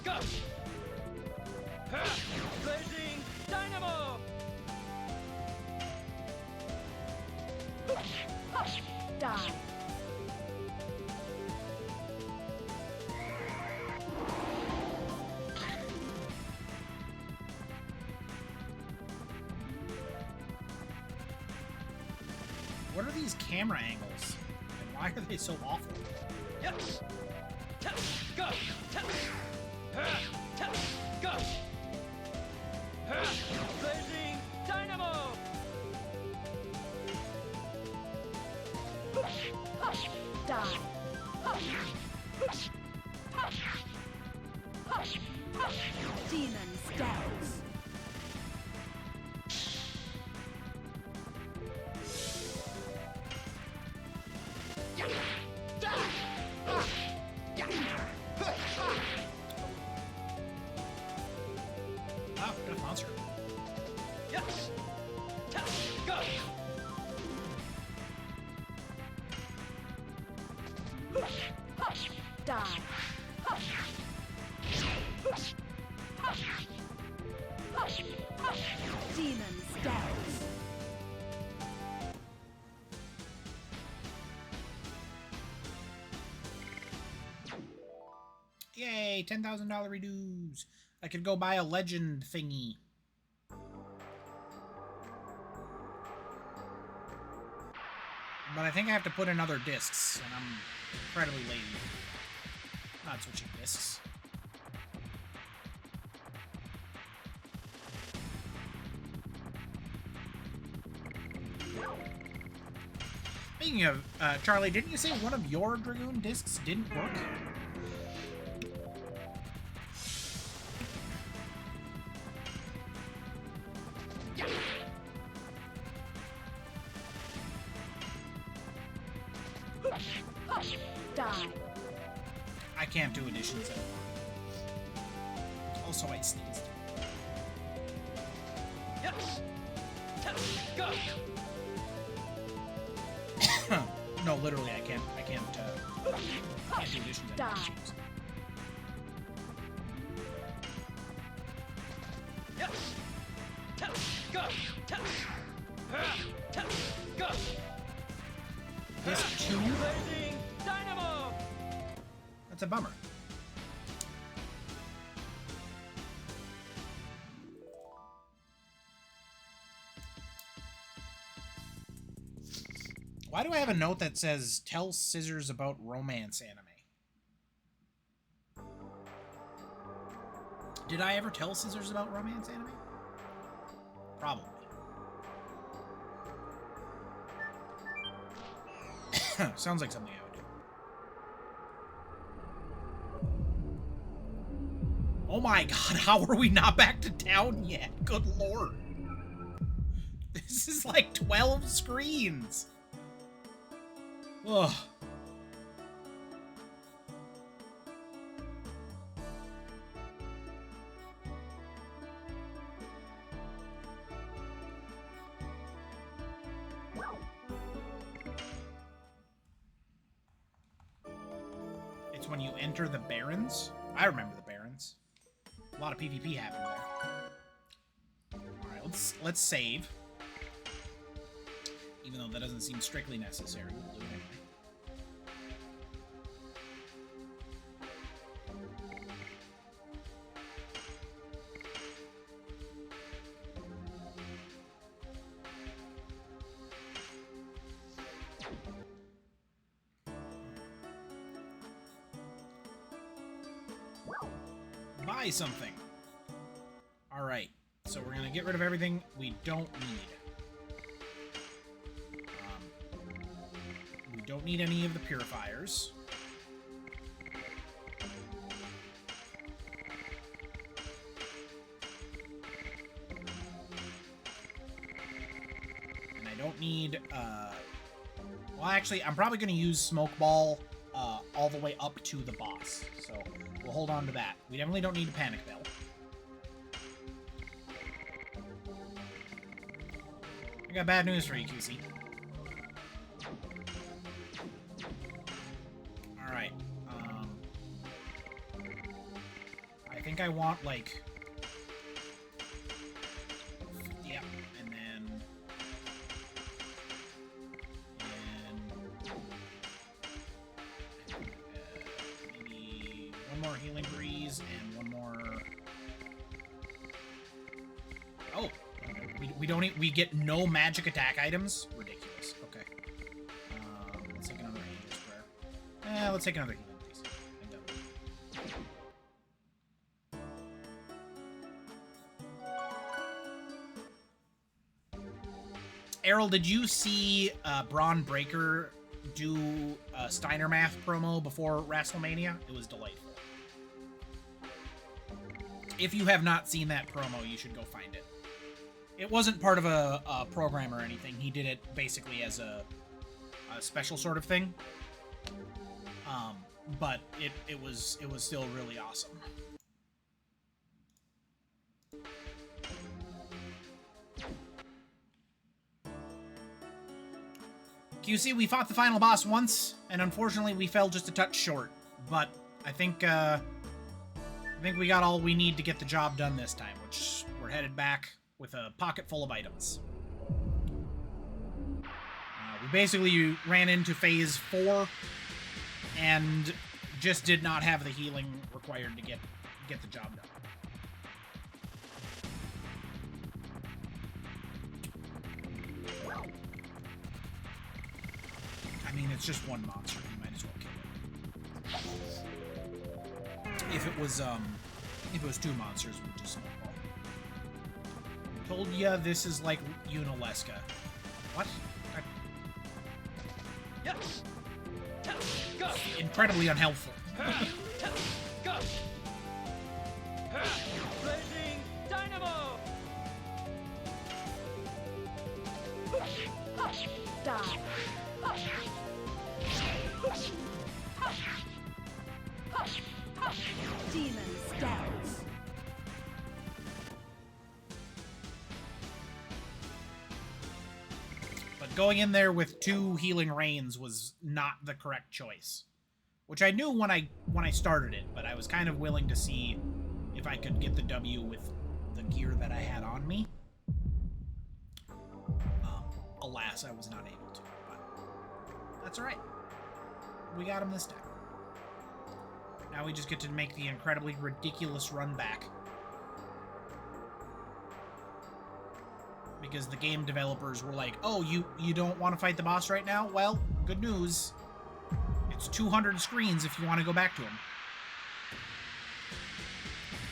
Go. Blazing dynamo. Die. What are these camera angles? And why are they so awful? Yes. Go. Go. Blazing dynamo. Die. Demon stance. Oh, got a monster. Yes. Go. Die. Demon stance. Yay, $10,000 redos. I could go buy a legend thingy. But I think I have to put in other discs, and I'm incredibly lazy. Not switching discs. Speaking of, Charlie, didn't you say one of your Dragoon discs didn't work? Die. I can't do additions anymore. Also, I sneezed. Yes. Go. No, literally, I can't do additions anymore. Die. Jeez. Yes. Go. Go. Disc 2? Blazing dynamo. That's a bummer. Why do I have a note that says, tell Scissors about romance anime? Did I ever tell Scissors about romance anime? Probably. Sounds like something I would do. Oh my god, how are we not back to town yet? Good lord. This is like 12 screens. Ugh. It's when you enter the Barrens. I remember the Barrens. A lot of PvP happened there. Alright, let's save. Even though that doesn't seem strictly necessary. We'll do it anyway. Buy something. Alright, so we're gonna get rid of everything we don't need. We don't need any of the purifiers. And I don't need, well, actually, I'm probably gonna use Smoke Ball all the way up to the boss, so we'll hold on to that. We definitely don't need a Panic Bell. I got bad news for you, QC. think I want, like... Yeah, and then... Maybe one more Healing Breeze and one more... Oh! We don't... We get no magic attack items? Ridiculous. Okay. Let's take another Angel's Prayer. Let's take another Healing Breeze. I'm done. Errol, did you see Braun Breaker do a Steiner Math promo before WrestleMania? It was delightful. If you have not seen that promo, you should go find it. It wasn't part of a program or anything. He did it basically as a special sort of thing. But it was still really awesome. QC, we fought the final boss once, and unfortunately we fell just a touch short. But I think we got all we need to get the job done this time, which we're headed back with a pocket full of items. We basically ran into phase 4 and just did not have the healing required to get the job done. I mean, it's just one monster. You might as well kill it. If it was two monsters, we'd just snowball. Told ya this is like Unalesca. What? Yes. Go. Incredibly unhelpful. Go. Blazing Dynamo. Die. Demon Stouts. But going in there with 2 healing rains was not the correct choice. Which I knew when I started it, but I was kind of willing to see if I could get the W with the gear that I had on me. Alas, I was not able to, but that's alright. We got him this time. Now we just get to make the incredibly ridiculous run back. Because the game developers were like, oh, you don't want to fight the boss right now? Well, good news. It's 200 screens if you want to go back to him.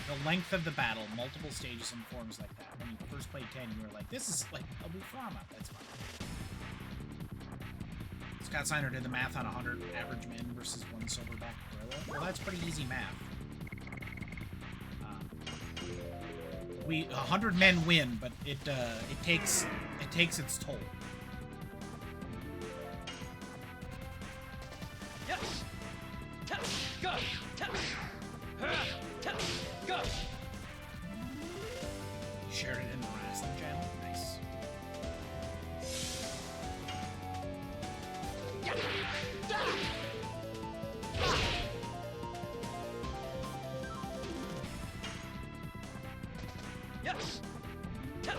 The length of the battle, multiple stages and forms like that. When you first played 10, you were like, this is like a Buframa. That's fine. Scott Steiner did the math on 100 average men versus 1 silverback gorilla. Well, that's pretty easy math. 100 men win, but it takes its toll. Yes. Go. Go. You shared it in the wrestling channel. Nice. Yes. Go.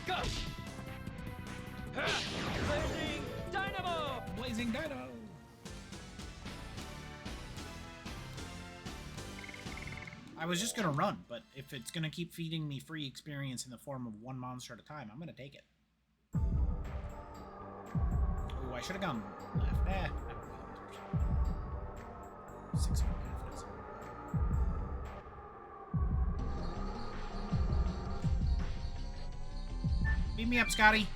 Go. Blazing Dynamo. Blazing Dynamo. I was just gonna run, but if it's gonna keep feeding me free experience in the form of 1 monster at a time, I'm gonna take it. Ooh, I should have gone left. I don't know. 6 more confidence. Beat me up, Scotty.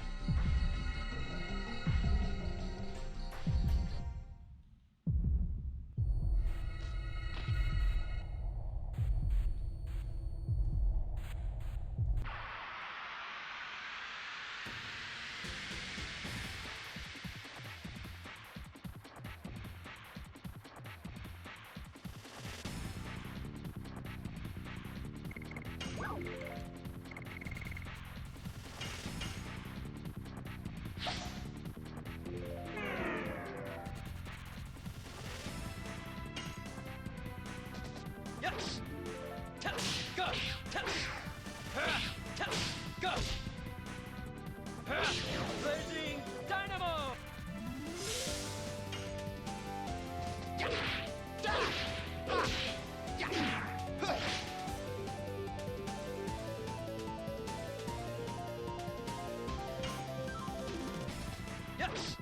Yes. Touch. Go. Touch. Touch. Go. Blazing Dynamo. Yes.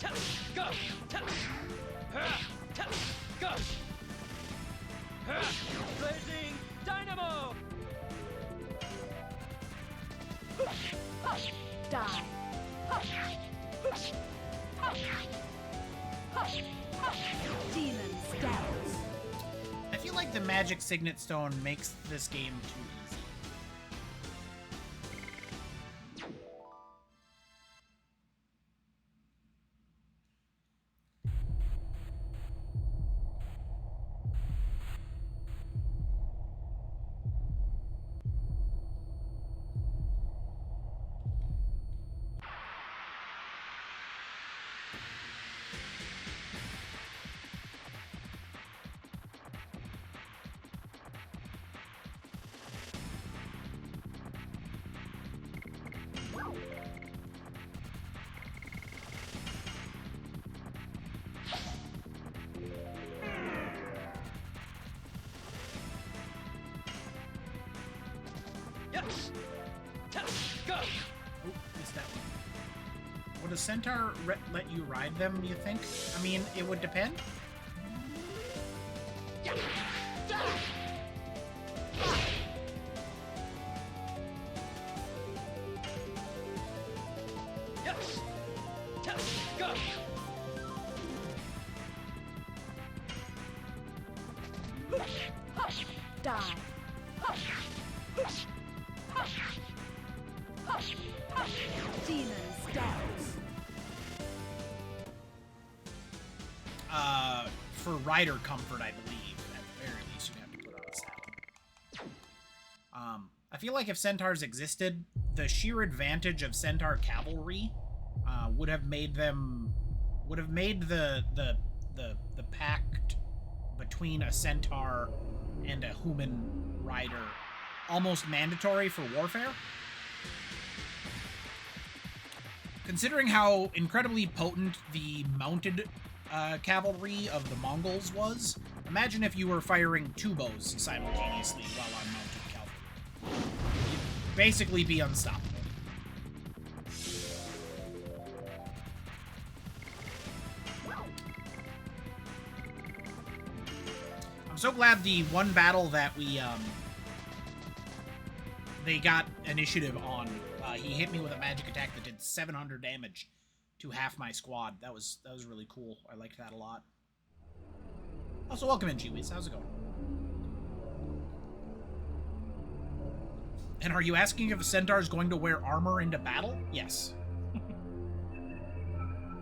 Touch. Go. Touch. Touch. Go. Blazing Dynamo. Die. Demon Stouts. I feel like the Magic Signet Stone makes this game too easy. Yes. Touch. Go. Oh, missed that one. Would a centaur let you ride them, you think? I mean, it would depend. Yes. Touch. Go. Die. Demon Stouts. For rider comfort, I believe. At the very least, you'd have to put on a saddle. I feel like if centaurs existed, the sheer advantage of centaur cavalry would have made them, the pact between a centaur and a human rider almost mandatory for warfare. Considering how incredibly potent the mounted cavalry of the Mongols was, imagine if you were firing two bows simultaneously while on mounted cavalry. You'd basically be unstoppable. I'm so glad the one battle that they got initiative on, he hit me with a magic attack that did 700 damage to half my squad. That was really cool. I liked that a lot. Also, welcome in, G-Wiz. How's it going? And are you asking if a centaur is going to wear armor into battle? Yes.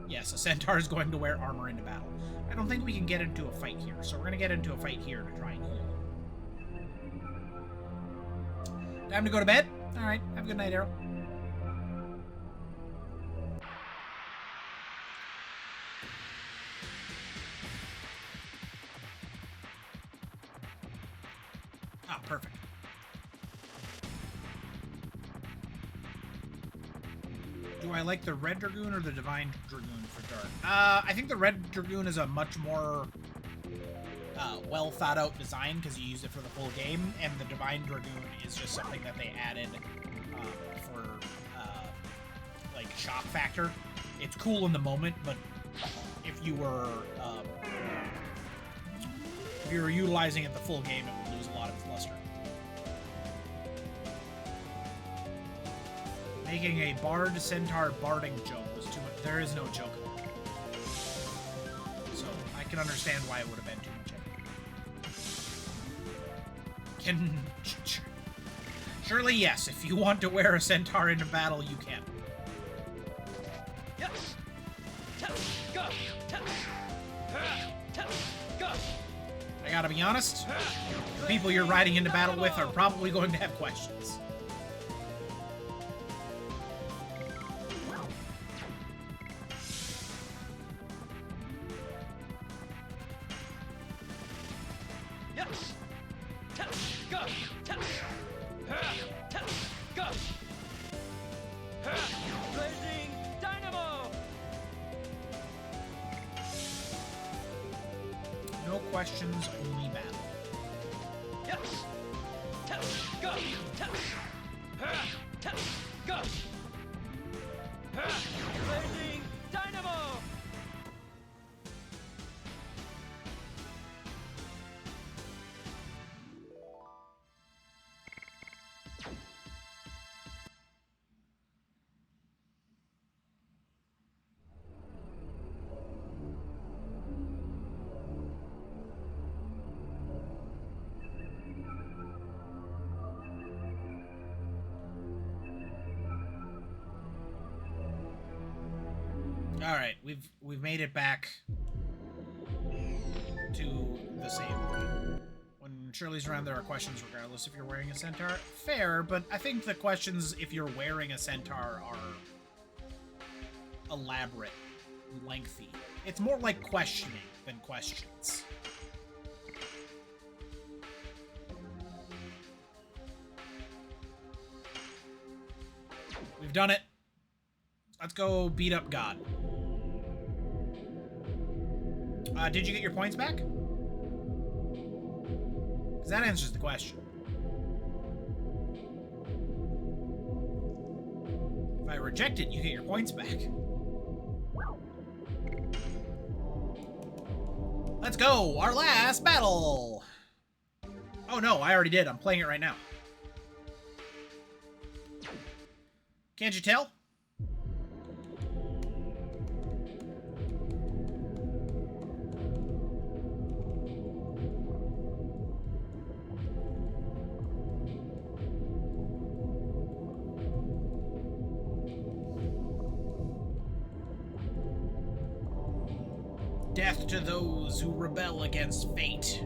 Yes, a centaur is going to wear armor into battle. I don't think we can get into a fight here, so we're going to get into a fight here to try and heal. Time to go to bed? Alright, have a good night, Arrow. Ah, perfect. Do I like the Red Dragoon or the Divine Dragoon for Dark? I think the Red Dragoon is a much more well thought out design because you use it for the full game, and the Divine Dragoon is just something that they added for like shock factor. It's cool in the moment, but if you were utilizing it the full game, it would lose a lot of its luster. Making a Bard Centaur barding joke was too much. There is no joke. So I can understand why it would have been too much. Surely yes, if you want to wear a centaur into battle, you can. Yes. Touch. Go. Touch. Touch. Go. I gotta be honest, the people you're riding into battle with are probably going to have questions. Yes. Go! Go! Blazing Dynamo! No questions, only battle. Yes! Go! Go! Blazing Dynamo! All right, we've made it back to the save point. When Shirley's around, there are questions regardless if you're wearing a centaur. Fair, but I think the questions if you're wearing a centaur are elaborate, lengthy. It's more like questioning than questions. We've done it. Let's go beat up God. Did you get your points back? Because that answers the question. If I reject it, you get your points back. Let's go! Our last battle! Oh no, I already did. I'm playing it right now. Can't you tell? Death to those who rebel against fate.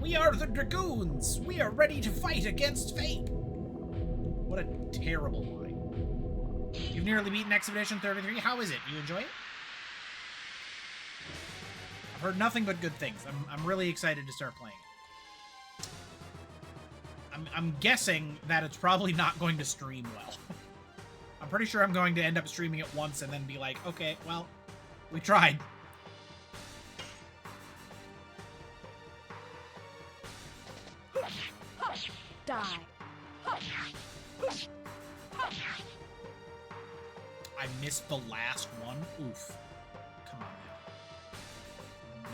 We are the Dragoons! We are ready to fight against fate! What a terrible line. You've nearly beaten Expedition 33. How is it? You enjoy it? I've heard nothing but good things. I'm really excited to start playing it. I'm guessing that it's probably not going to stream well. I'm pretty sure I'm going to end up streaming it once and then be like, okay, well, we tried. Die. I missed the last one. Oof. Come on now.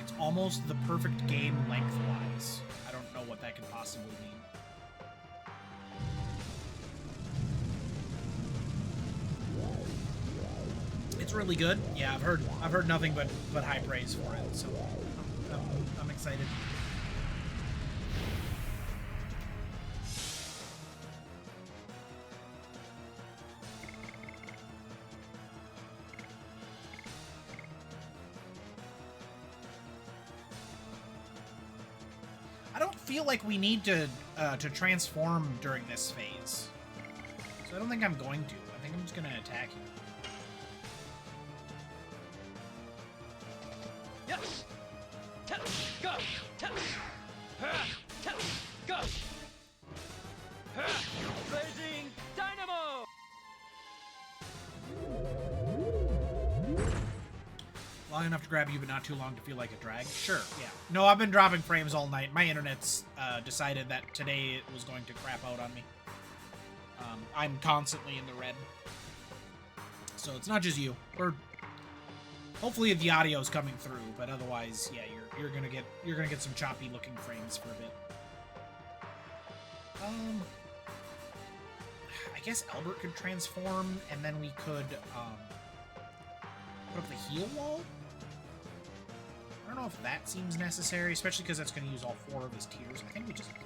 It's almost the perfect game lengthwise. I don't know what that could possibly mean. It's really good. Yeah, I've heard nothing but high praise for it. So I'm excited. I don't feel like we need to transform during this phase, so I don't think I'm going to. I think I'm just gonna attack you. Yes! Go! Go! Blazing Dynamo! Long enough to grab you, but not too long to feel like a drag? Sure, yeah. No, I've been dropping frames all night. My internet's decided that today it was going to crap out on me. I'm constantly in the red. So it's not just you. Hopefully the audio's coming through, but otherwise, yeah, you're gonna get some choppy looking frames for a bit. I guess Albert could transform, and then we could put up the heal wall. I don't know if that seems necessary, especially because that's going to use all 4 of his tiers. I think we just attack.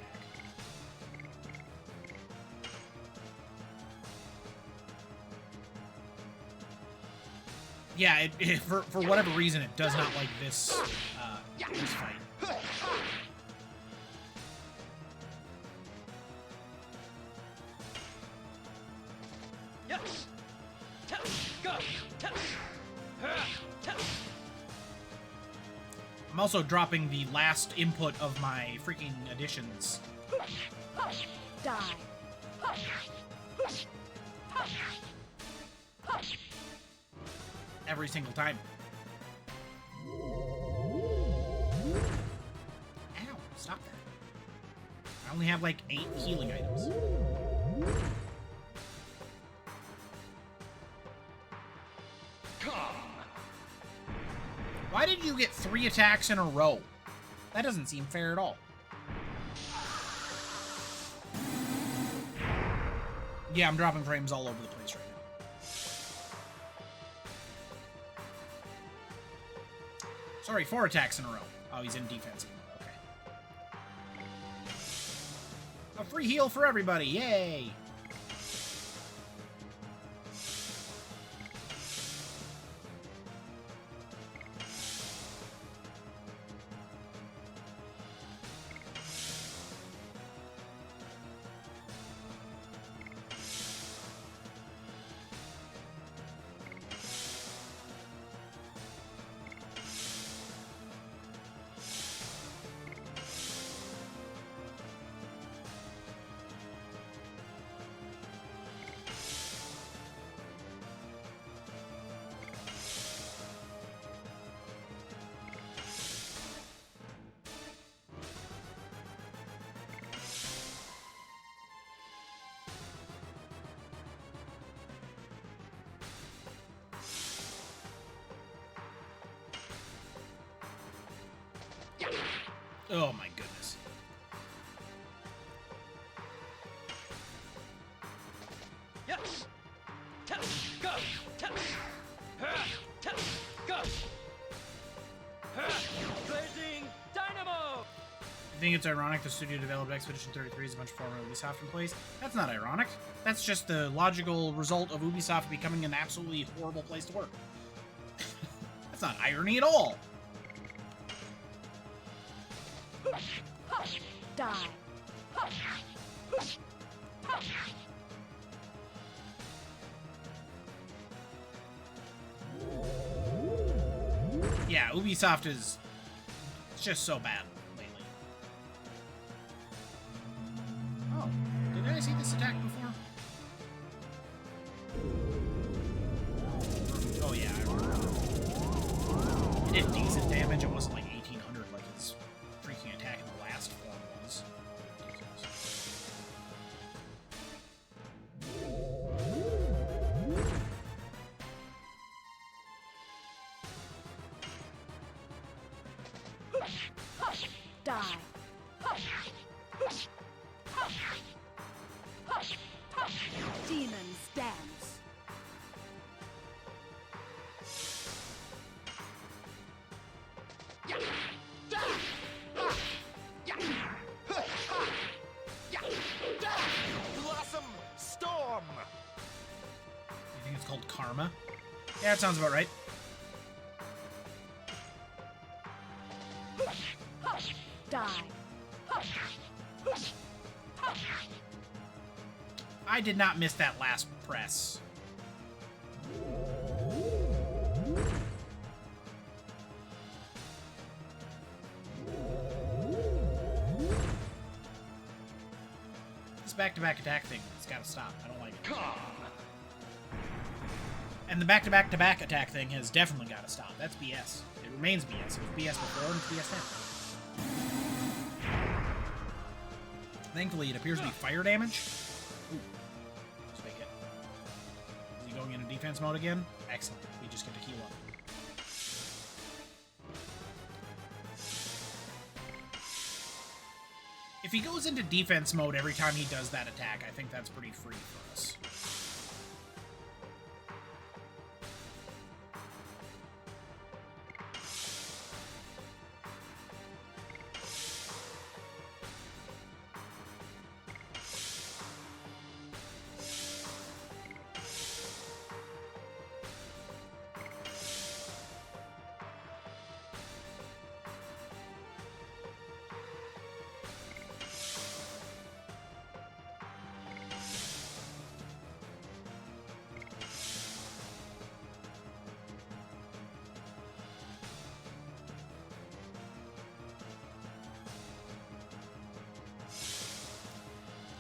Yeah, for whatever reason, it does not like this this fight. Yes! Go! I'm also dropping the last input of my freaking additions. Die. Every single time. Ow, stop that. I only have like 8 healing items. Why did you get 3 attacks in a row? That doesn't seem fair at all. Yeah, I'm dropping frames all over the place right now. Sorry, 4 attacks in a row. Oh, he's in defensive mode. Okay. A free heal for everybody. Yay! Oh my goodness. Yes. Go. Go. Blazing Dynamo. You think it's ironic the studio developed Expedition 33 is a bunch of former Ubisoft employees? That's not ironic. That's just the logical result of Ubisoft becoming an absolutely horrible place to work. That's not irony at all. Die. Yeah, Ubisoft is just so bad lately. Oh, did I see this attack before? Oh yeah, I remember. It did decent damage. It wasn't like 1800 like his freaking attack in the last form was. Die. Demons dance. Blossom Storm! You think it's called Karma? Yeah, that sounds about right. Die. I did not miss that last press. This back-to-back attack thing has got to stop. I don't like it. And the back-to-back-to-back attack thing has definitely got to stop. That's BS. It remains BS. It was BS before and it's BS now. Thankfully, it appears to be fire damage. Ooh. Let's make it. Is he going into defense mode again? Excellent. We just get to heal up. If he goes into defense mode every time he does that attack, I think that's pretty free for us.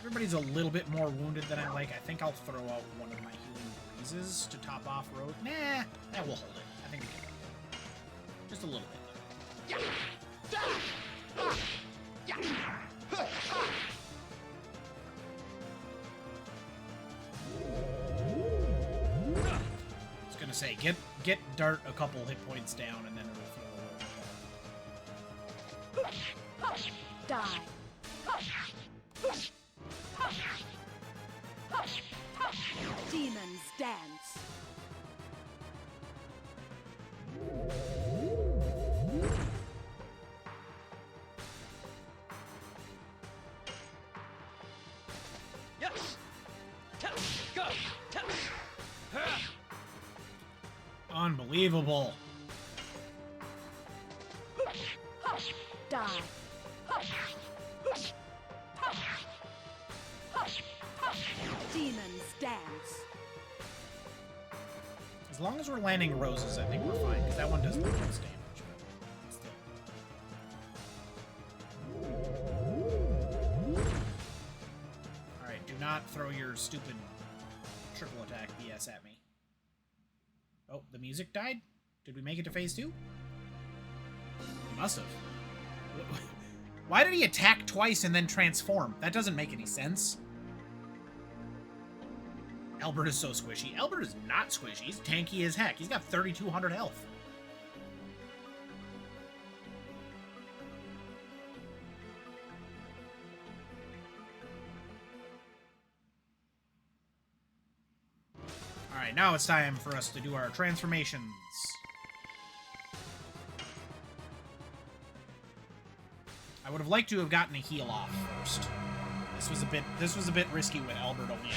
everybody's a little bit more wounded than I like, I think I'll throw out one of my healing breezes to top off Rogue. Nah, that will hold it. I think we can. Just a little bit. I was gonna say, get Dart a couple hit points down, and then it'll feel a little better. Die. Demons dance. Yes. Go. Unbelievable. Die. Demons dance. As long as we're landing roses, I think we're fine, because that one does the most damage. Alright, do not throw your stupid triple attack BS at me. Oh, the music died? Did we make it to phase 2? We must have. Why did he attack twice and then transform? That doesn't make any sense. Albert is so squishy. Albert is not squishy. He's tanky as heck. He's got 3,200 health. Alright, now it's time for us to do our transformations. I would have liked to have gotten a heal off first. This was a bit risky with Albert only.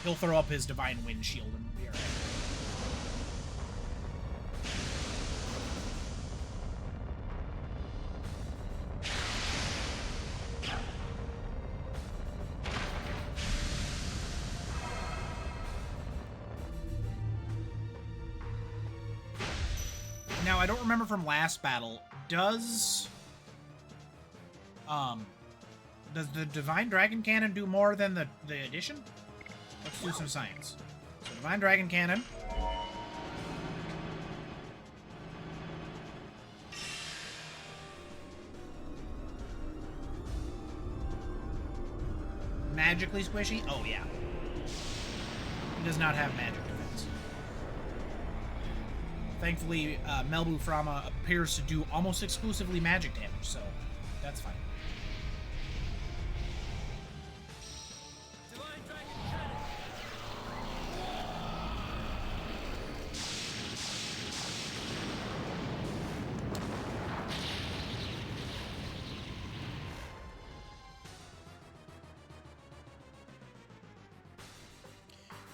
He'll throw up his Divine Wind Shield and be alright. Now, I don't remember from last battle, does the Divine Dragon Cannon do more than the addition? Let's do some science. So, Divine Dragon Cannon. Magically squishy? Oh, yeah. He does not have magic defense. Thankfully, Melbu Frama appears to do almost exclusively magic damage, so that's fine.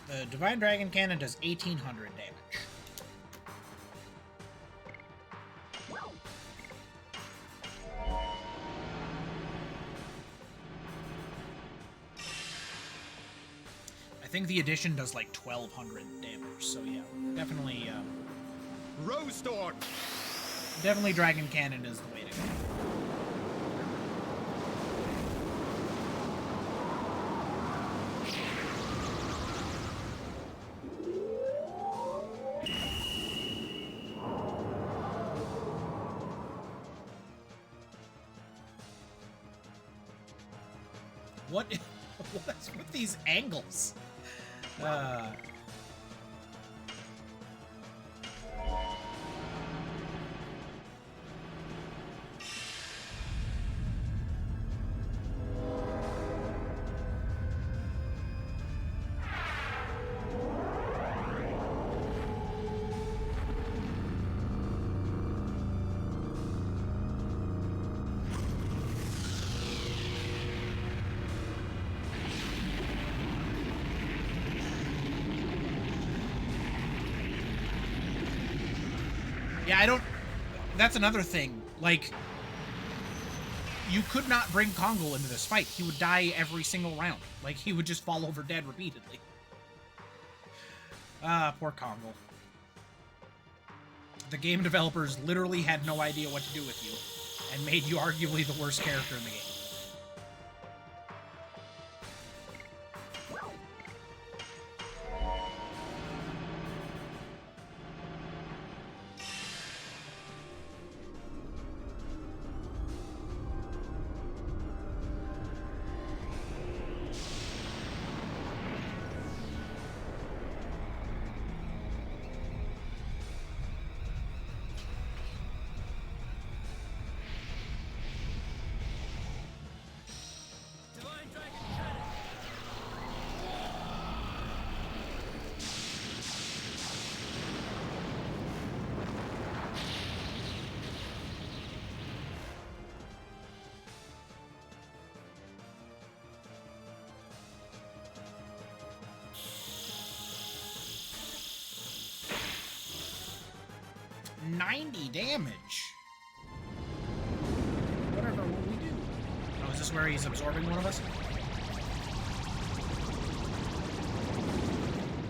The Divine Dragon Cannon does 1,800 damage. I think the addition does like 1,200 damage, so yeah, definitely, Rose Storm! definitely Dragon Cannon is the way to go. What's with these angles? Yeah, I don't... That's another thing. Like, you could not bring Kongol into this fight. He would die every single round. Like, he would just fall over dead repeatedly. Ah, poor Kongol. The game developers literally had no idea what to do with you, and made you arguably the worst character in the game. 90 damage. Whatever will we do? Oh, is this where he's absorbing one of us?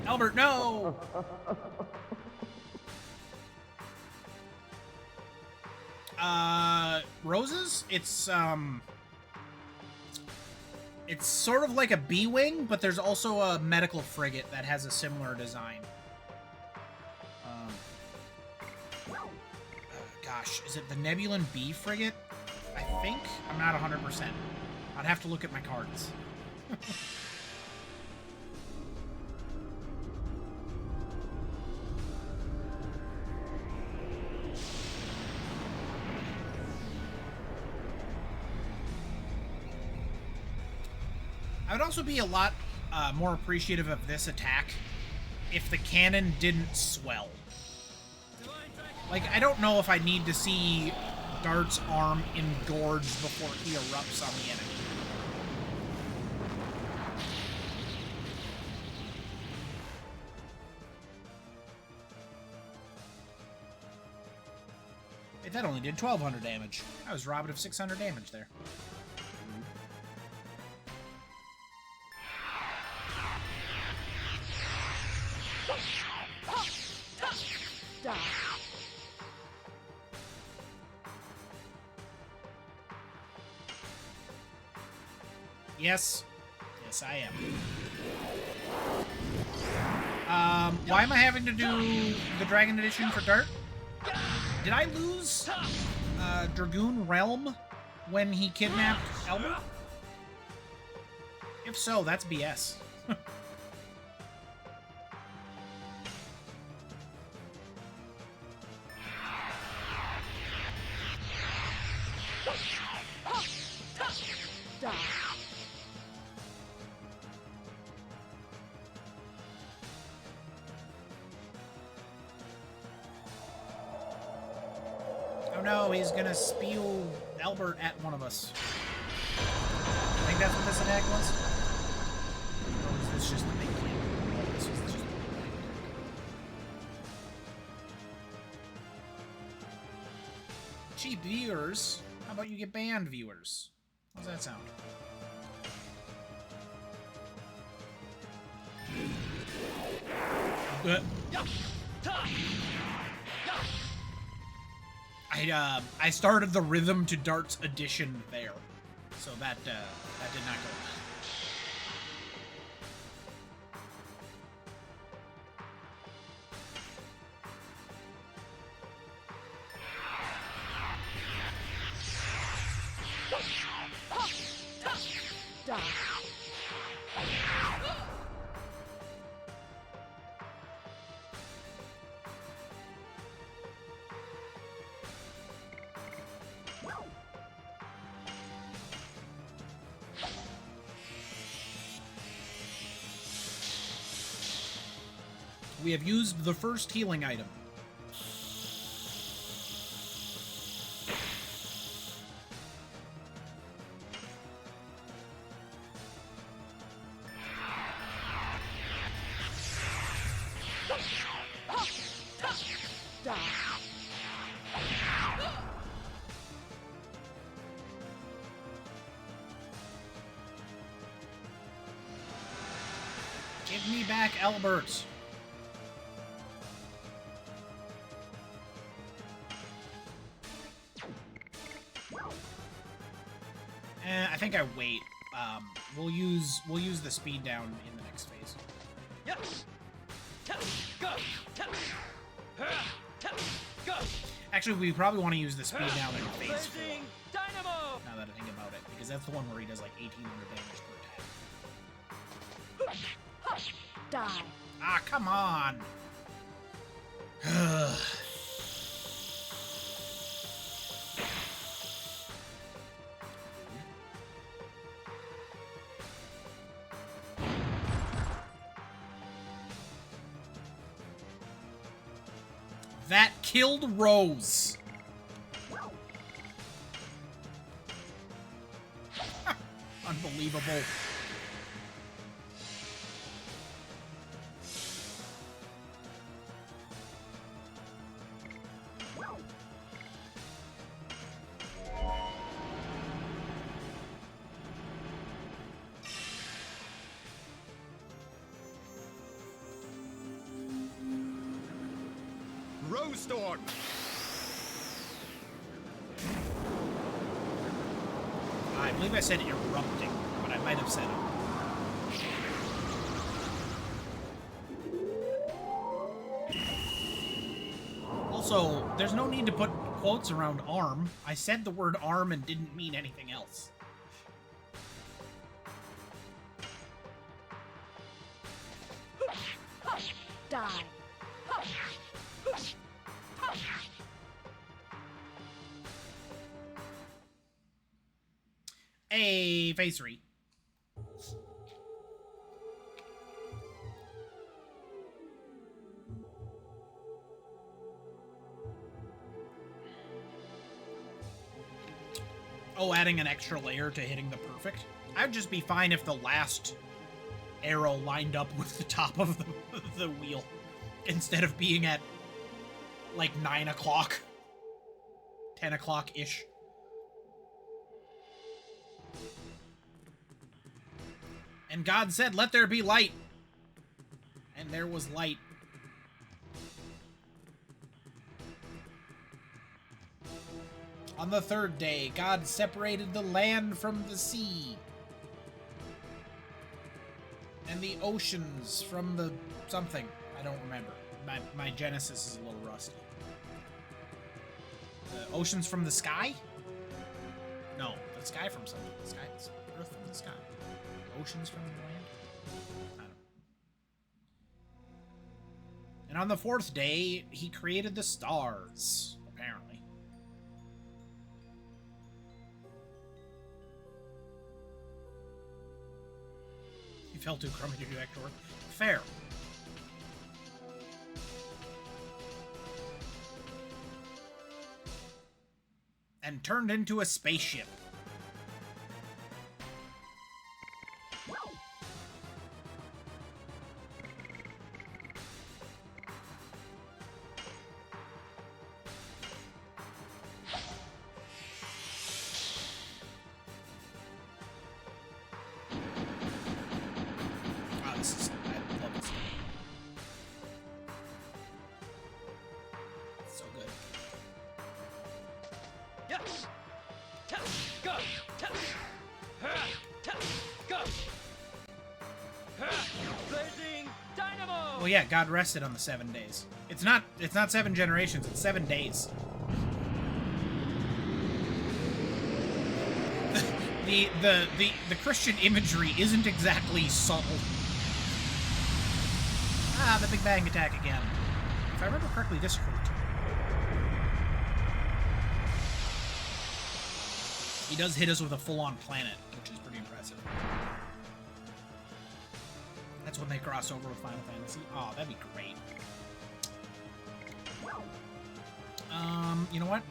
Albert, no! Roses? It's sort of like a B-Wing, but there's also a medical frigate that has a similar design. Gosh, is it the Nebulan B frigate? I think? I'm not 100%. I'd have to look at my cards. I would also be a lot more appreciative of this attack if the cannon didn't swell. Like, I don't know if I need to see Dart's arm engorged before he erupts on the enemy. Hey, that only did 1,200 damage. I was robbed of 600 damage there. Die. Yes. Yes, I am. Why am I having to do the Dragon Edition for Dart? Did I lose Dragoon Realm when he kidnapped Elmer? If so, that's BS. Die. Oh no, he's gonna spew Albert at one of us. I think that's what this attack was? Or was this just the big kid? Oh, this was just the big kid. Cheap viewers? How about you get banned viewers? How's that sound? I started the Rhythm to Darts edition there, so that did not go well. Die. We have used the first healing item. Die. Give me back Albert. I think I wait. We'll use the speed down in the next phase. Yes. Go. Go. Actually, we probably want to use the speed down in phase 4. Blazing Dynamo. Now that I think about it, because that's the one where he does like 1,800 damage per attack. Die. Ah, come on. That killed Rose. Unbelievable. Rose-Storm! I believe I said erupting, but I might have said it. Also, there's no need to put quotes around arm. I said the word arm and didn't mean anything else. Die. Hey, phase 3. Oh, adding an extra layer to hitting the perfect? I'd just be fine if the last arrow lined up with the top of the wheel instead of being at like 9 o'clock, 10 o'clock-ish. And God said, "Let there be light." And there was light. On the third day, God separated the land from the sea, and the oceans from the something. I don't remember. My Genesis is a little rusty. The oceans from the sky? No, the sky from something. The sky, Earth from the sky. Oceans from the land? I don't know. And on the fourth day, he created the stars, apparently. He fell too crummy to do Hector. Fair. And turned into a spaceship. Wow, this is... I love this game. It's so good. Yes. Tap. Go. Tap. Tap. Go. Blazing dynamo. Well, yeah, God rested on the 7 days. It's not 7 generations, it's 7 days. The Christian imagery isn't exactly subtle. Ah, the Big Bang attack again. If I remember correctly, this hurt. He does hit us with a full-on planet, which is pretty impressive. That's when they cross over with Final Fantasy. Oh, that'd be great. You know what?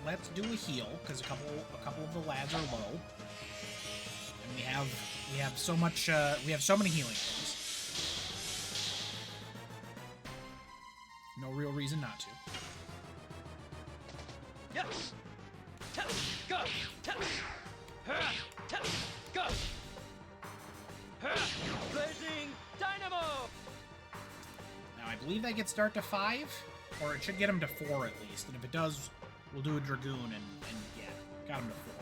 Let's do a heal, because a couple of the lads are low. And we have so much we have so many healing things. No real reason not to. Yes. Tap. Go. Tap. Tap. Go. Blazing dynamo. Now I believe that gets Dart to 5, or it should get him to 4 at least. And if it does, we'll do a Dragoon and yeah, got him to 4.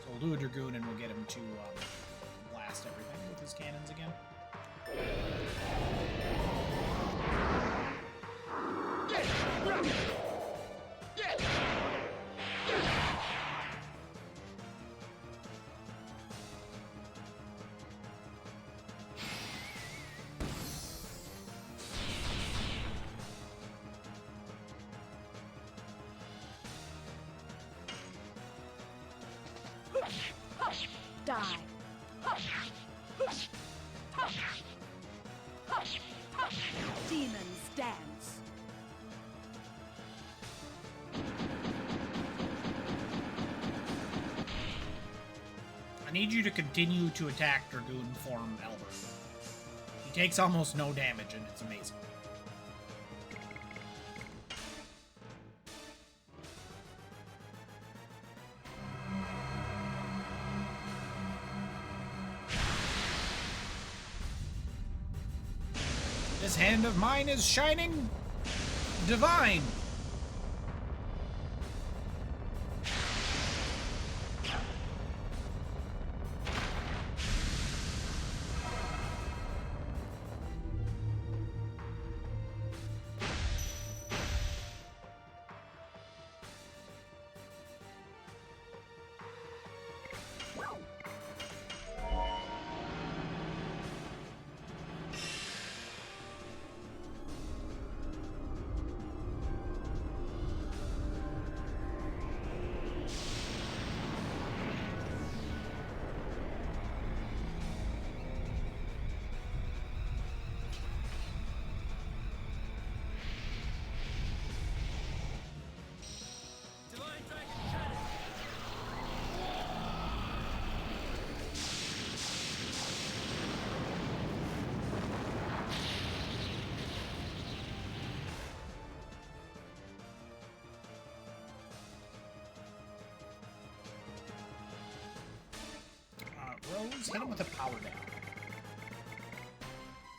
So we'll do a Dragoon and we'll get him to blast everything with his cannons again. Die. Demons dance. I need you to continue to attack Dragoon form Elder. He takes almost no damage and it's amazing. This hand of mine is shining divine. just hit him with a power down.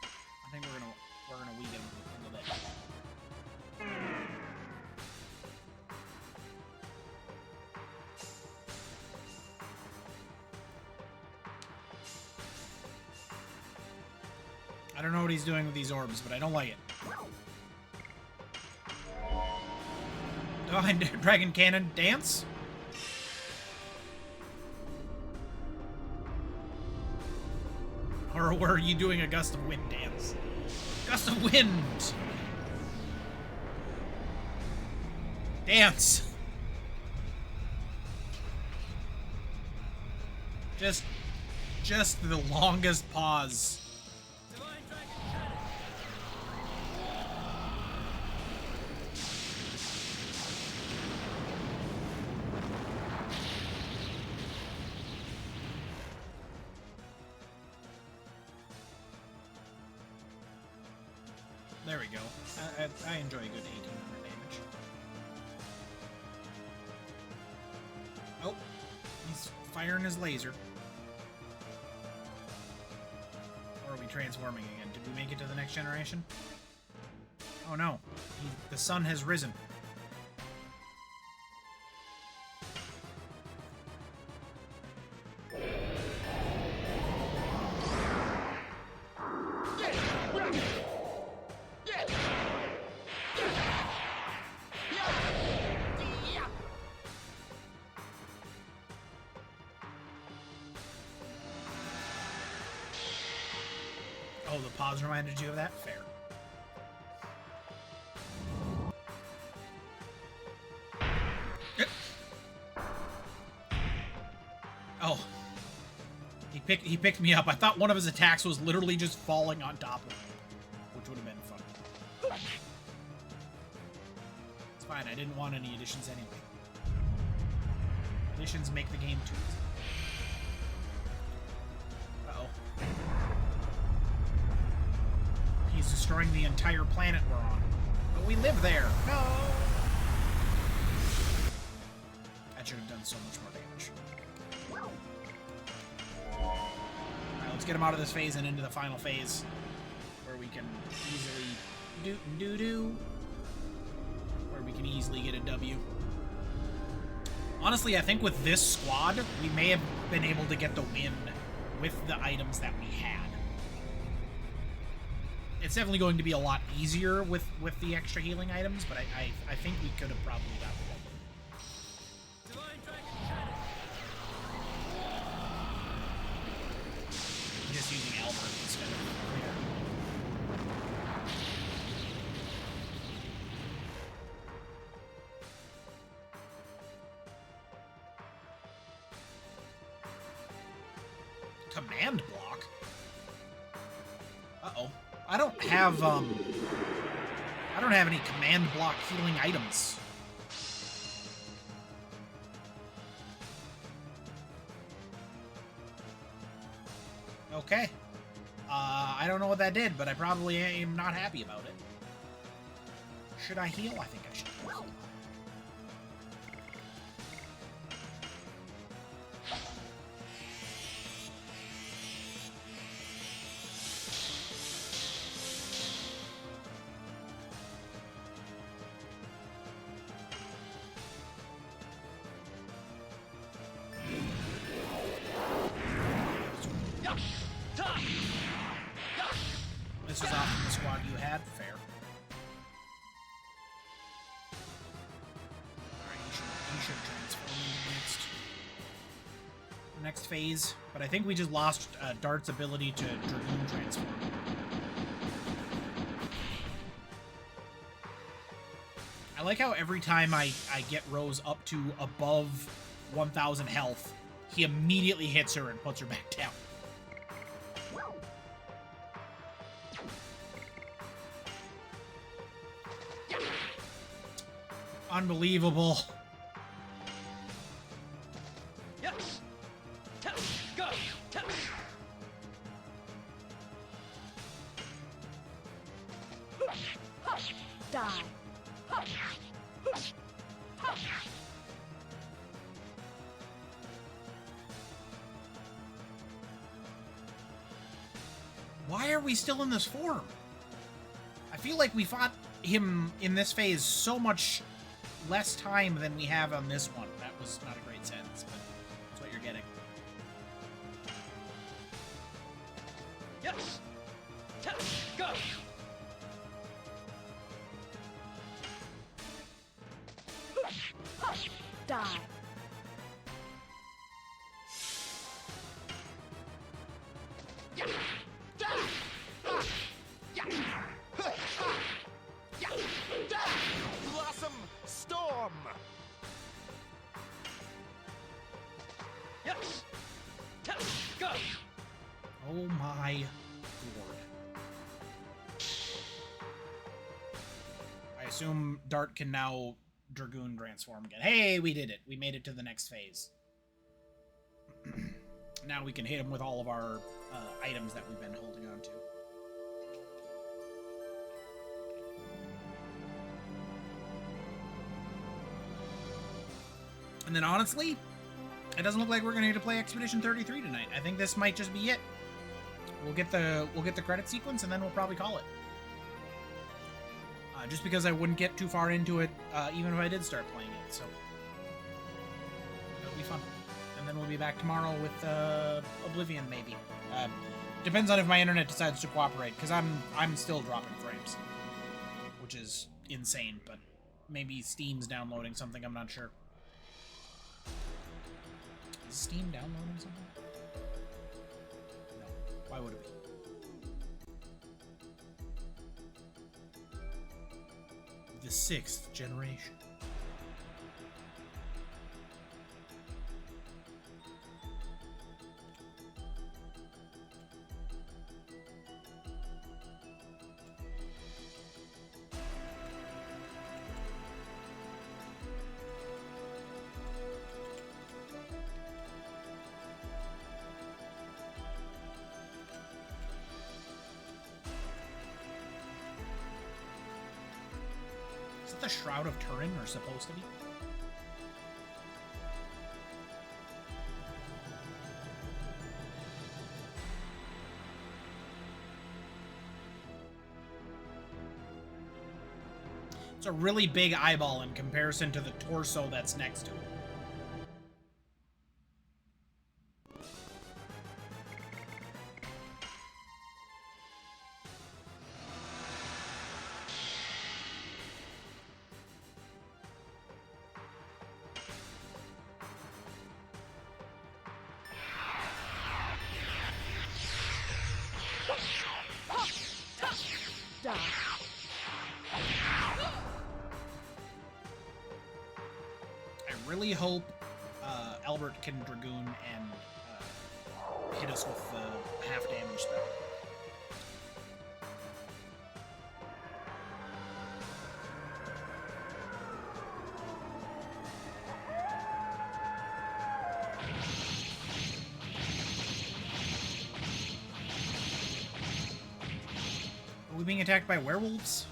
I think we're gonna weaken him a little bit. I don't know what he's doing with these orbs, but I don't like it. Oh, Dragon Cannon dance? Or were you doing a gust of wind dance? Gust of wind! Dance! Just the longest pause. There we go. I enjoy a good 1800 damage. Oh, he's firing his laser. Or are we transforming again? Did we make it to the next generation? Oh no, the sun has risen. Oh, the pause reminded you of that? Fair. Oh. He picked me up. I thought one of his attacks was literally just falling on top of me, which would have been fun. It's fine. I didn't want any additions anyway. Additions make the game too easy. Uh-oh. He's destroying the entire planet we're on. But we live there. No! That should have done so much more damage. Alright, let's get him out of this phase and into the final phase, where we can easily do-do-do. Where we can easily get a W. Honestly, I think with this squad, we may have been able to get the win with the items that we had. It's definitely going to be a lot easier with the extra healing items, but I think we could have probably got the win. I'm just using Albert instead of Clear. Command block? Uh-oh. I don't have any command block healing items. Okay. I don't know what that did, but I probably am not happy about it. Should I heal? I think I should heal. This was off from the squad you had? Fair. Alright, you should transform into the next phase. But I think we just lost Dart's ability to Dragoon transform. I like how every time I get Rose up to above 1,000 health, he immediately hits her and puts her back down. Unbelievable. Yes. Go. Die. Why are we still in this form? I feel like we fought him in this phase so much less time than we have on this one. That was not a great sentence, but that's what you're getting. Yes. Test. Go. Die. Blossom Storm! Yes. Test. Go. Oh my lord. I assume Dart can now Dragoon transform again. Hey, we did it. We made it to the next phase. Now we can hit him with all of our items that we've been holding on to. And then honestly, it doesn't look like we're gonna need to play Expedition 33 tonight. I think this might just be it. We'll get the credit sequence and then we'll probably call it. Just because I wouldn't get too far into it, even if I did start playing it. So it'll be fun. And then we'll be back tomorrow with Oblivion, maybe. Depends on if my internet decides to cooperate, because I'm still dropping frames, which is insane. But maybe Steam's downloading something. I'm not sure. Is Steam downloading something? No. Why would it be? The 6th generation. Is it the Shroud of Turin, or supposed to be? It's a really big eyeball in comparison to the torso that's next to it. Die. I really hope Albert can Dragoon and hit us with the half damage spell. Are we being attacked by werewolves?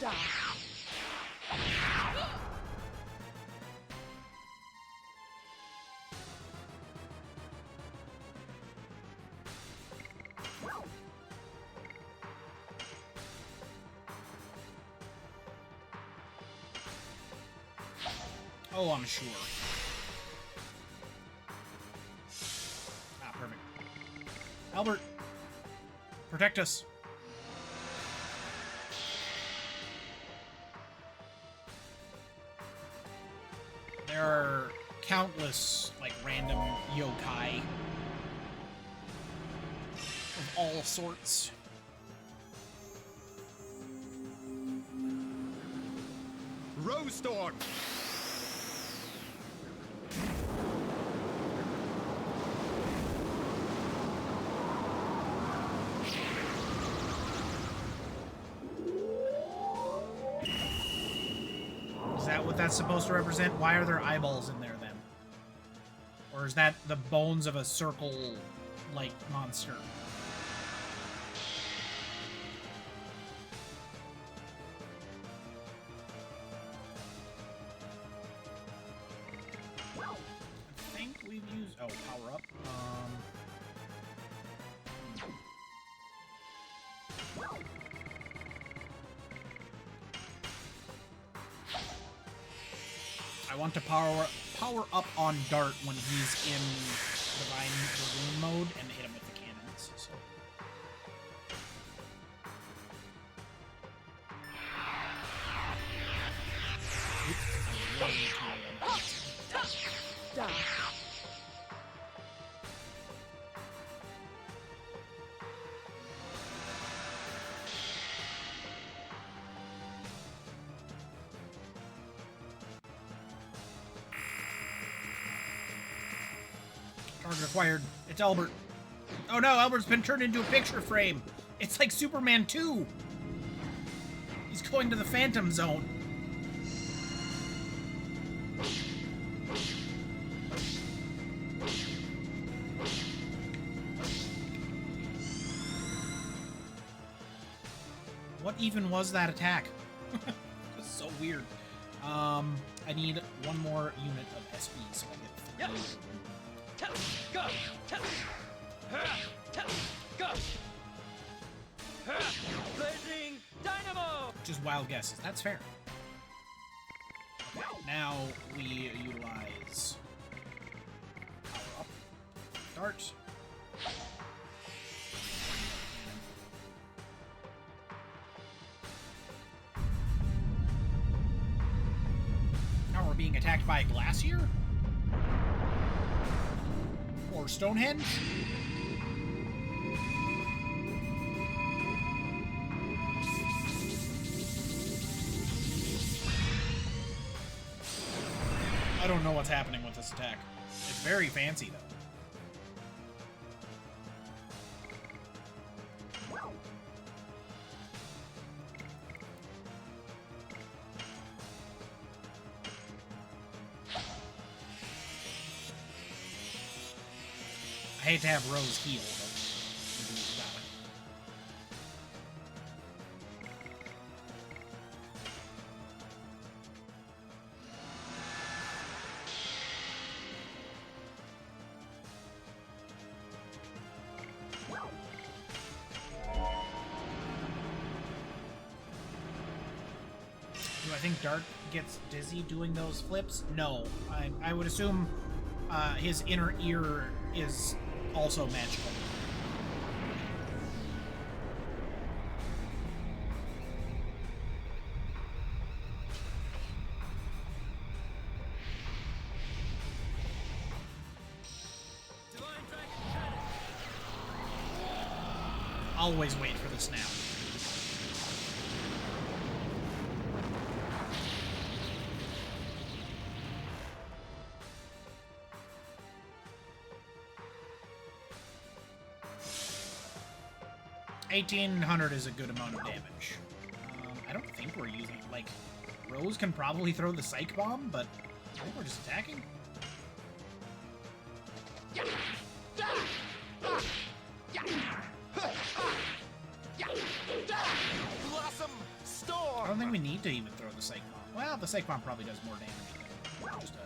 Die. Oh, I'm sure. Ah, perfect. Albert, protect us. There are countless, like, random yokai of all sorts. Rosethorn! that what that's supposed to represent? Why are there eyeballs in there then? Or is that the bones of a circle-like monster? I think we've used... Oh, power up. I want to power up on Dart when he's in Divine Dragoon mode and hit him with the cannons. So. Oops, I'm way too late. Die. Target acquired. It's Albert. Oh no, Albert's been turned into a picture frame. It's like Superman 2. He's going to the Phantom Zone. What even was that attack? It's so weird. I need one more unit of SP so I get 3. Yes. Go! Go! Blazing Dynamo! Just wild guesses. That's fair. Okay, now we utilize power up, dart. Now we're being attacked by a glacier? Or Stonehenge? I don't know what's happening with this attack. It's very fancy, though. I hate to have Rose heal, but we got it. Do I think Dart gets dizzy doing those flips? No. I would assume his inner ear is also magical. Always wait for the snap. $1,800 is a good amount of damage. I don't think we're using... Like, Rose can probably throw the Psych Bomb, but I think we're just attacking. Blossom Storm! I don't think we need to even throw the Psych Bomb. Well, the Psych Bomb probably does more damage than just a...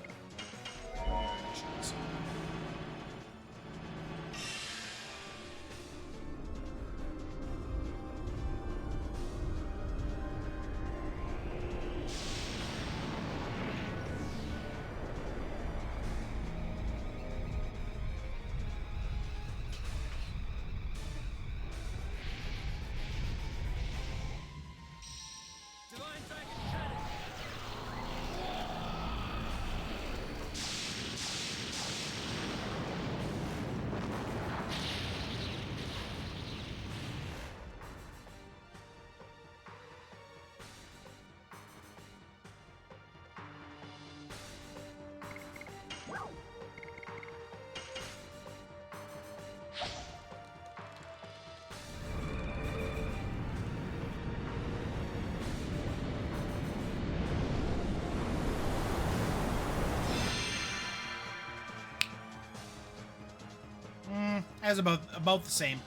As about the same.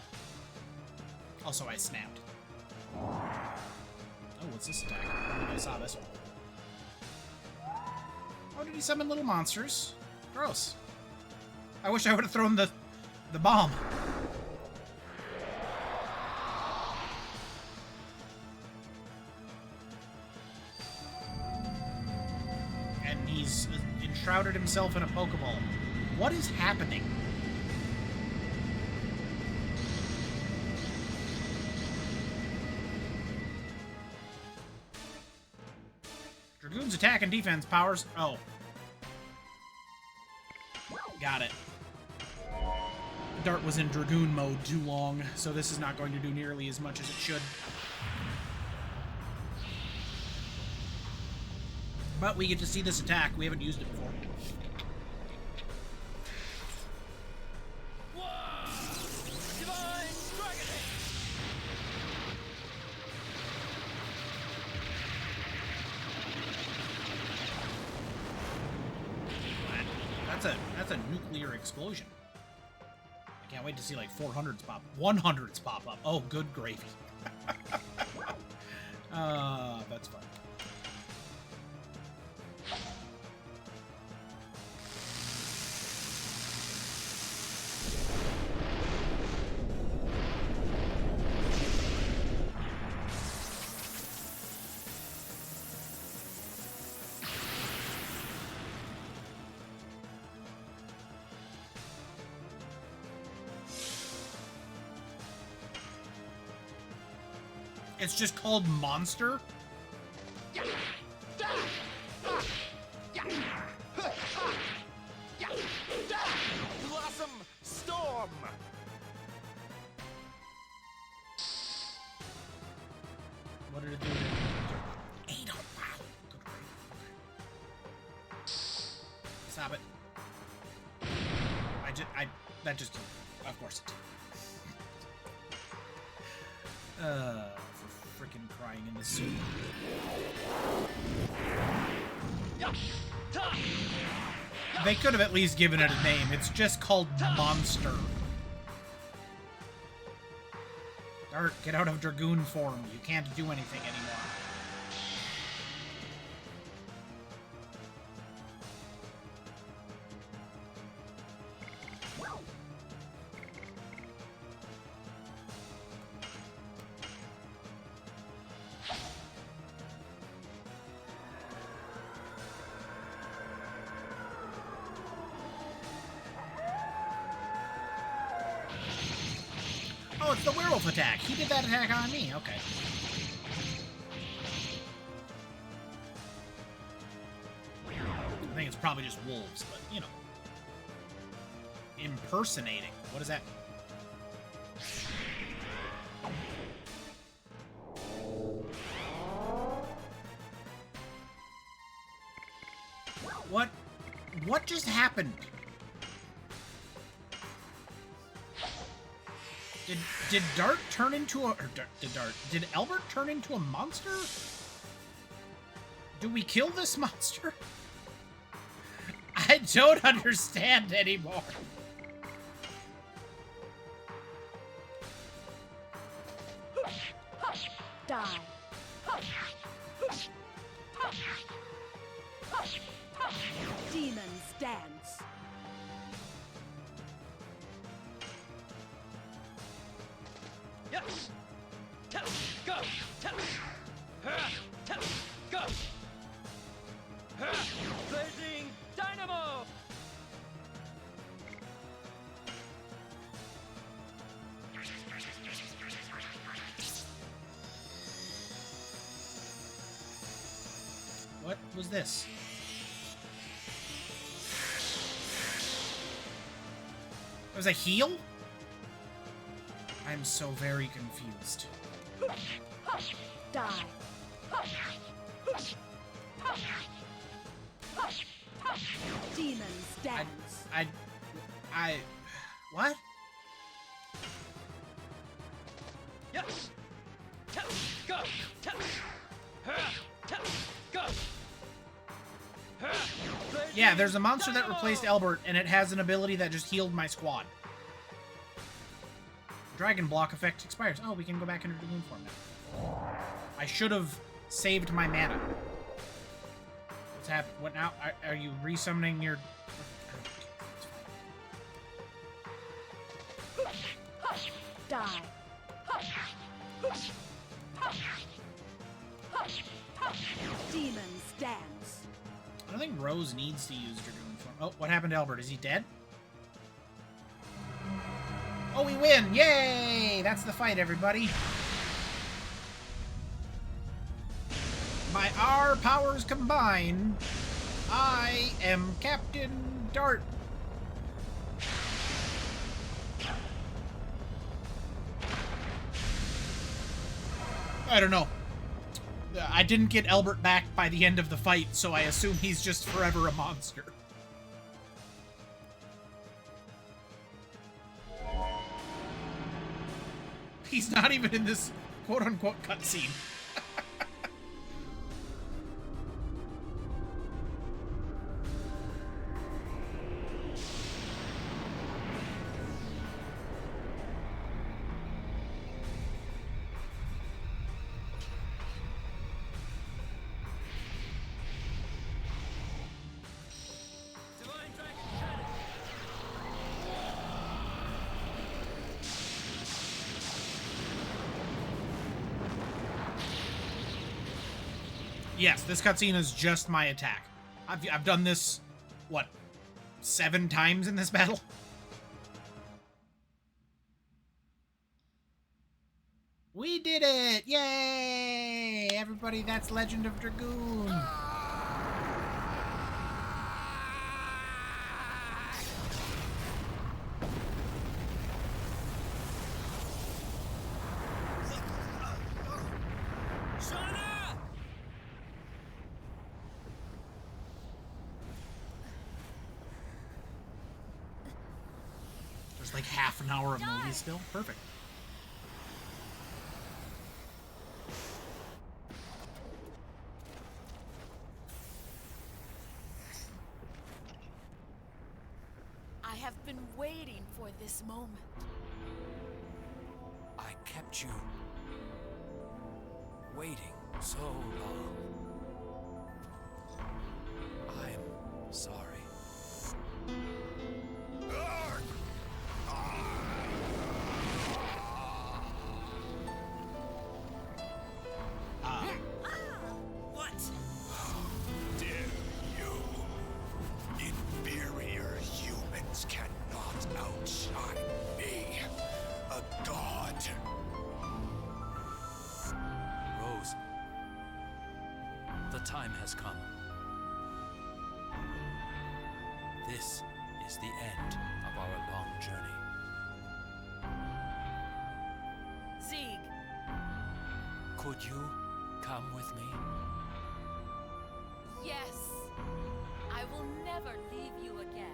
Also, I snapped. Oh, what's this attack? I don't think I saw this one. Oh, did he summon little monsters? Gross. I wish I would have thrown the bomb. And he's enshrouded himself in a Pokeball. What is happening? Dragoon's attack and defense powers. Oh. Got it. Dart was in Dragoon mode too long, so this is not going to do nearly as much as it should. But we get to see this attack. We haven't used it before. Divine Dragon! That's a nuclear explosion. I can't wait to see like 400s pop, 100s pop up. Oh, good gravy. That's fun. It's just called Monster? Blossom Storm! What did it do? Ain't no wow. Good grief. Stop it. That just killed me. Of course it did. For frickin' crying in the soup. They could have at least given it a name. It's just called Monster. Dart, get out of Dragoon form. You can't do anything anymore. Oh, it's the werewolf attack. He did that attack on me. Okay. I think it's probably just wolves, but, you know. Impersonating. What is that? What just happened? Did Dart turn into a... Or did Albert turn into a monster? Do we kill this monster? I don't understand anymore. Die. Demons dance. Yes! Go! Go! Blazing Dynamo! What was this? It was a heal? I'm so very confused. Die. Demons dance. What? Yes! Go! Go! Yeah, there's a monster that replaced Albert, and it has an ability that just healed my squad. Dragon block effect expires. Oh, we can go back into Dragoon form now. I should have saved my mana. What's happening? What now? Are you resummoning your... Die. Demons dance. I don't think Rose needs to use Dragoon form. Oh, what happened to Albert? Is he dead? Oh, we win! Yay! That's the fight, everybody. By our powers combined, I am Captain Dart. I don't know. I didn't get Albert back by the end of the fight, so I assume he's just forever a monster. He's not even in this quote-unquote cutscene. Divine Dragon Cannon. Yes, this cutscene is just my attack. I've done this, what, 7 times in this battle? We did it! Yay! Everybody, that's Legend of Dragoon. Shauna! There's like half an hour of movie still. Perfect. I have been waiting for this moment. I kept you waiting so long. I'm sorry. What? Dare you? Inferior humans cannot outshine me, a god. Rose, the time has come. This is the end of our long journey. Zeke, Could you come with me? yes. I will never leave you again.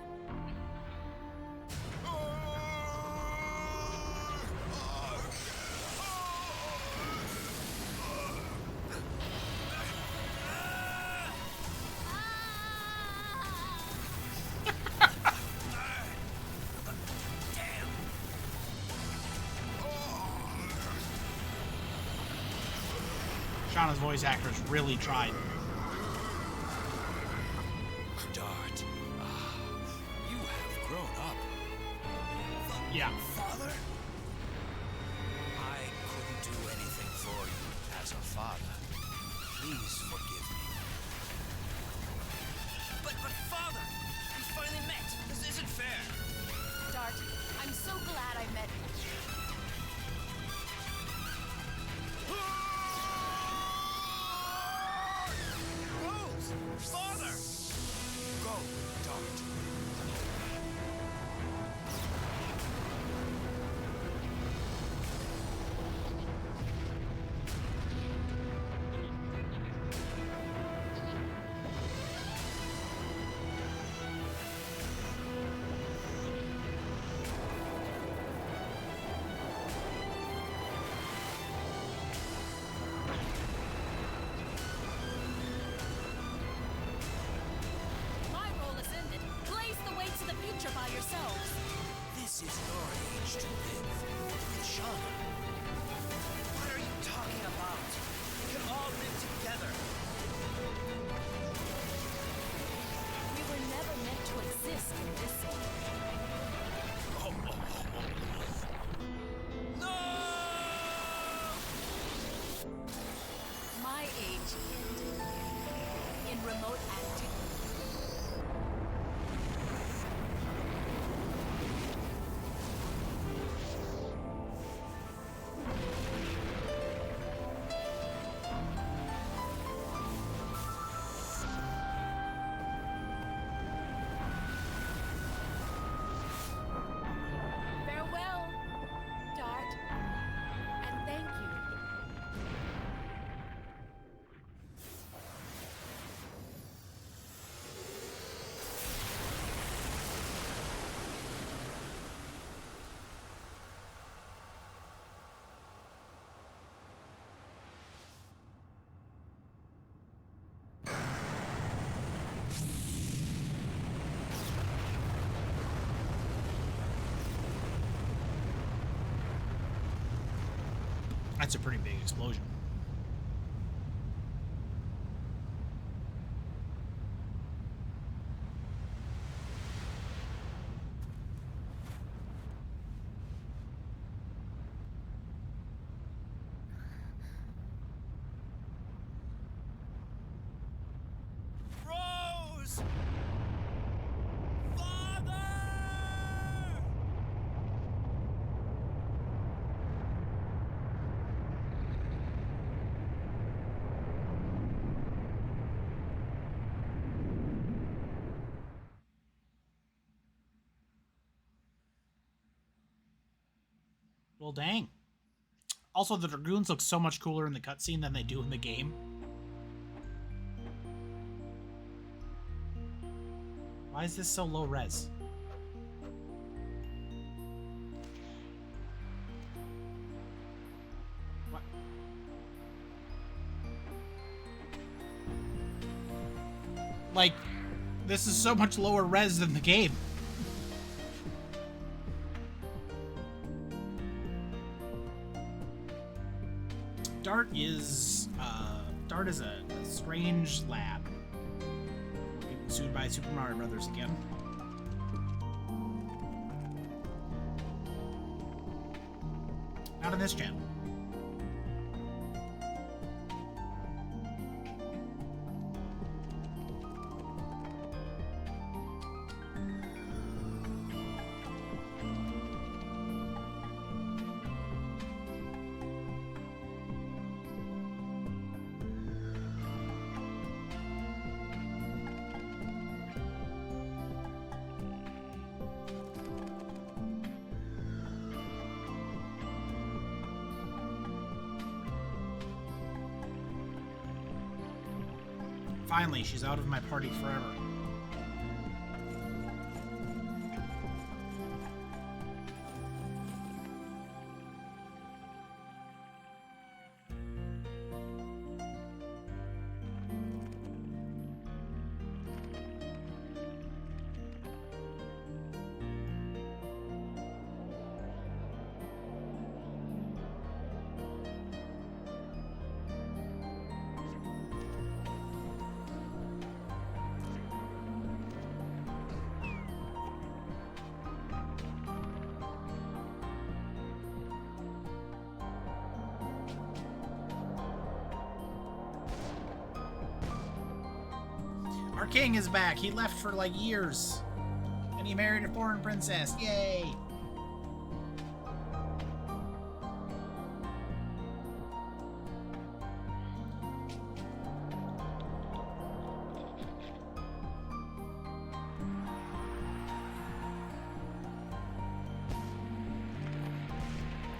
Shauna's voice actress really tried. Dart, you have grown up. Yeah. Father? I couldn't do anything for you as a father. Please forgive me. But father, we finally met. This isn't fair. Dart, I'm so glad I met you. Rose! Father! Go, Dart. My role has ended. Blaze the way to the future by yourselves. This is your age to live. It other. What are you talking about? We can all live together. We were never meant to exist in this age. No! My age ended in remote antiquity. Farewell, Dart, and thank you. That's a pretty big explosion. Rose! Father! Well, dang. Also, the Dragoons look so much cooler in the cutscene than they do in the game. Why is this so low res? What? Like, this is so much lower res than the game. Dart is a strange lad. Getting sued by Super Mario Brothers again. Not in this channel. Finally, she's out of my party forever. Our king is back. He left for like years. And he married a foreign princess. Yay!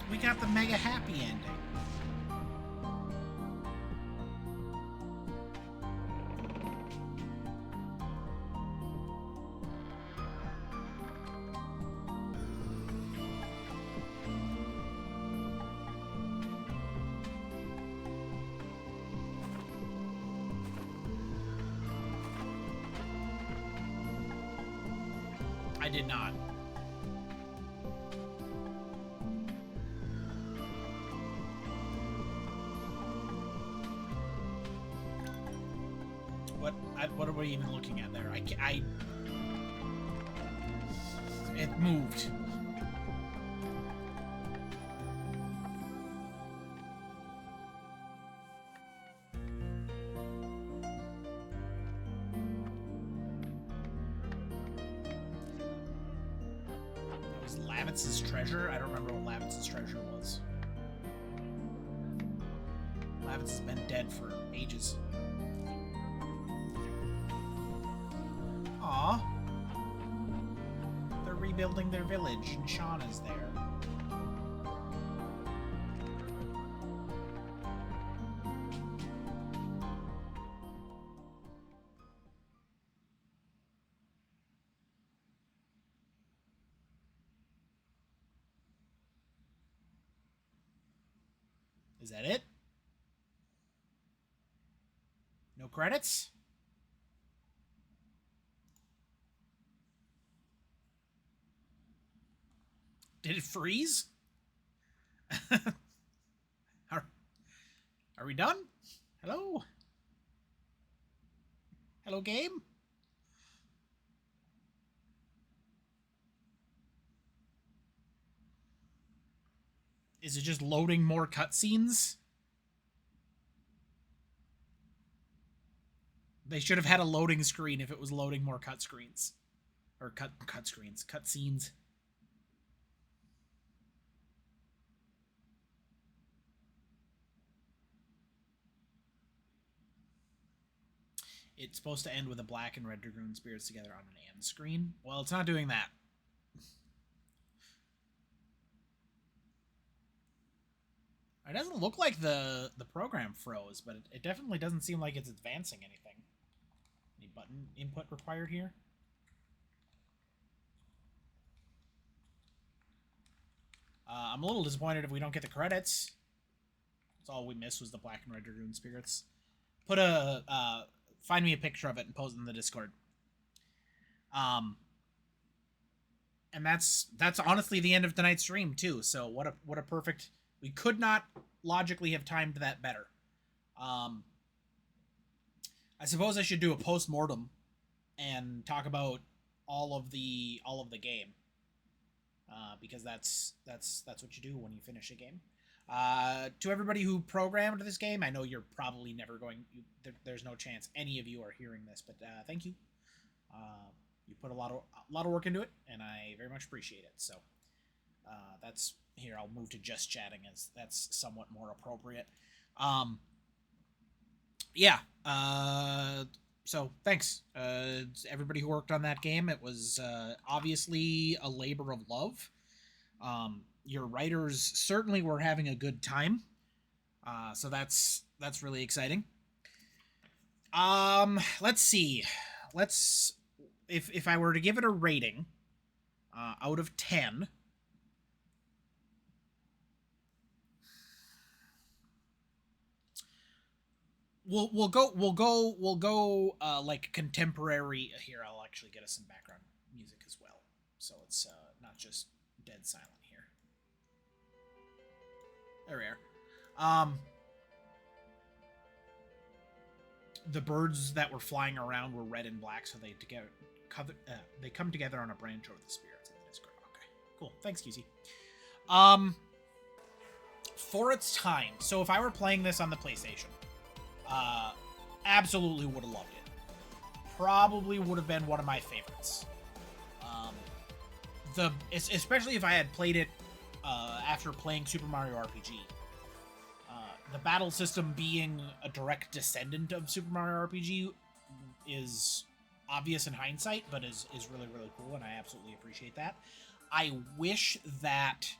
We got the mega happy ending. I did not. we even looking at there? It moved. That was Lavitz's treasure? I don't remember what Lavitz's treasure was. Lavitz has been dead for ages. Aw. They're rebuilding their village, and Shauna's there. Is that it? No credits? Did it freeze? Are we done? Hello? Hello, game? Is it just loading more cutscenes? They should have had a loading screen if it was loading more cut screens. Or cutscenes. It's supposed to end with a black and red Dragoon spirits together on an end screen. Well, it's not doing that. It doesn't look like the program froze, but it definitely doesn't seem like it's advancing anything. Any button input required here? I'm a little disappointed if we don't get the credits. That's all we missed was the black and red Dragoon spirits. Put a find me a picture of it and post it in the Discord. And that's honestly the end of tonight's stream too. So what a perfect. We could not logically have timed that better. I suppose I should do a post-mortem and talk about all of the game. Because that's what you do when you finish a game. To everybody who programmed this game, I know you're probably never going. There's no chance any of you are hearing this, but thank you. You put a lot of work into it, and I very much appreciate it. So that's here. I'll move to just chatting, as that's somewhat more appropriate. Yeah. So thanks, everybody who worked on that game. It was obviously a labor of love. Your writers certainly were having a good time. So that's really exciting. Let's see. If I were to give it a rating out of 10, we'll go like contemporary here. I'll actually get us some background music as well, so it's not just dead silent here. There we are. The birds that were flying around were red and black, so they come together on a branch over the spirits. Okay, cool. Thanks, QC. For its time, so if I were playing this on the PlayStation, absolutely would have loved it. Probably would have been one of my favorites. Especially if I had played it after playing Super Mario RPG. The battle system being a direct descendant of Super Mario RPG is obvious in hindsight, but is really, really cool, and I absolutely appreciate that. I wish that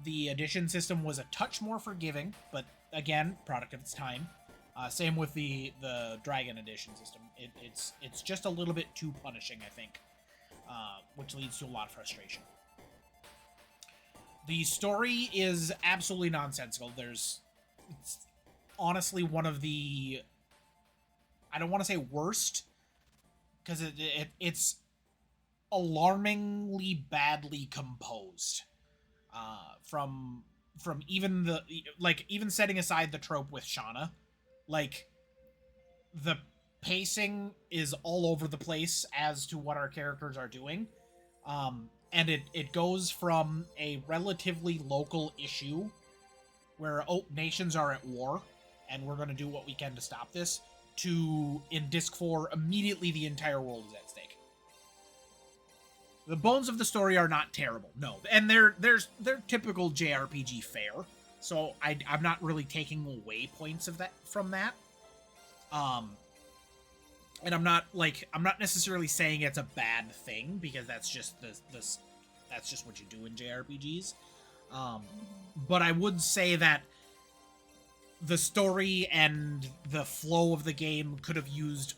the edition system was a touch more forgiving, but again, product of its time. Same with the Dragon edition system. It's just a little bit too punishing, I think, which leads to a lot of frustration. The story is absolutely nonsensical. It's honestly one of the, I don't want to say worst, because it's alarmingly badly composed. From even setting aside the trope with Shauna, like the pacing is all over the place as to what our characters are doing. And it goes from a relatively local issue where, oh, nations are at war, and we're going to do what we can to stop this, to, in Disc 4, immediately the entire world is at stake. The bones of the story are not terrible, no. And they're typical JRPG fare, so I'm not really taking away points of that from that. And I'm not necessarily saying it's a bad thing, because that's just that's just what you do in JRPGs. But I would say that the story and the flow of the game could have used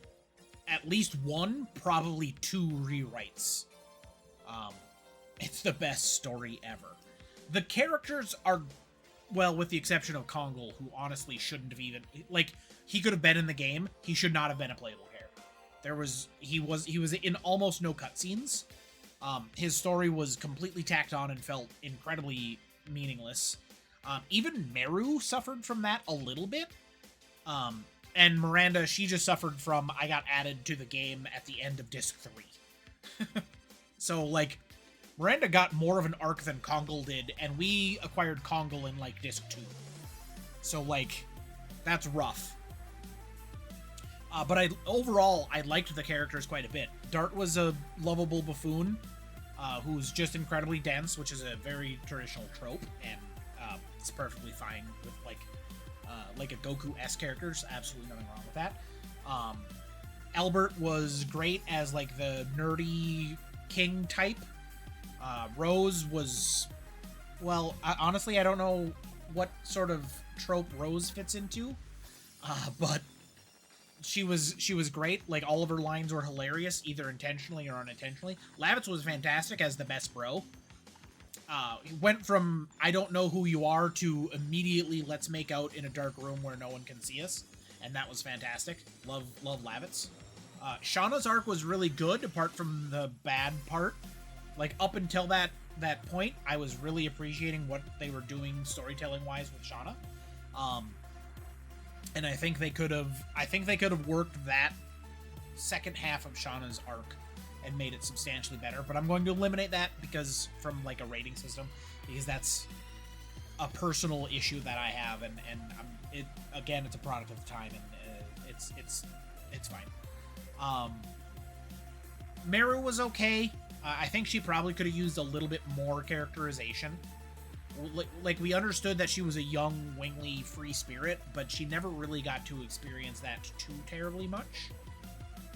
at least one, probably two rewrites. It's the best story ever. The characters are, well, with the exception of Kongal, who honestly shouldn't have even, like, he could have been in the game. He should not have been a playable character. He was in almost no cutscenes. His story was completely tacked on and felt incredibly meaningless. Even Meru suffered from that a little bit. And Miranda, she just suffered from, I got added to the game at the end of Disc 3. So, like, Miranda got more of an arc than Kongal did, and we acquired Kongal in, like, Disc 2. So, like, that's rough. But overall, I liked the characters quite a bit. Dart was a lovable buffoon, who's just incredibly dense, which is a very traditional trope, and it's perfectly fine with, like a Goku-esque characters. Absolutely nothing wrong with that. Albert was great as, like, the nerdy king type. Rose was, well, honestly, I don't know what sort of trope Rose fits into, but she was great. Like, all of her lines were hilarious, either intentionally or unintentionally. Lavitz was fantastic as the best bro. He went from, I don't know who you are, to immediately let's make out in a dark room where no one can see us. And that was fantastic. Love Lavitz. Shauna's arc was really good, apart from the bad part. Like, up until that point, I was really appreciating what they were doing storytelling-wise with Shauna. And I think they could have worked that second half of Shauna's arc and made it substantially better. But I'm going to eliminate that because from, like, a rating system, because that's a personal issue that I have, and again, it's a product of the time, and it's fine. Meru was okay. I think she probably could have used a little bit more characterization. Like, we understood that she was a young, wingly, free spirit, but she never really got to experience that too terribly much.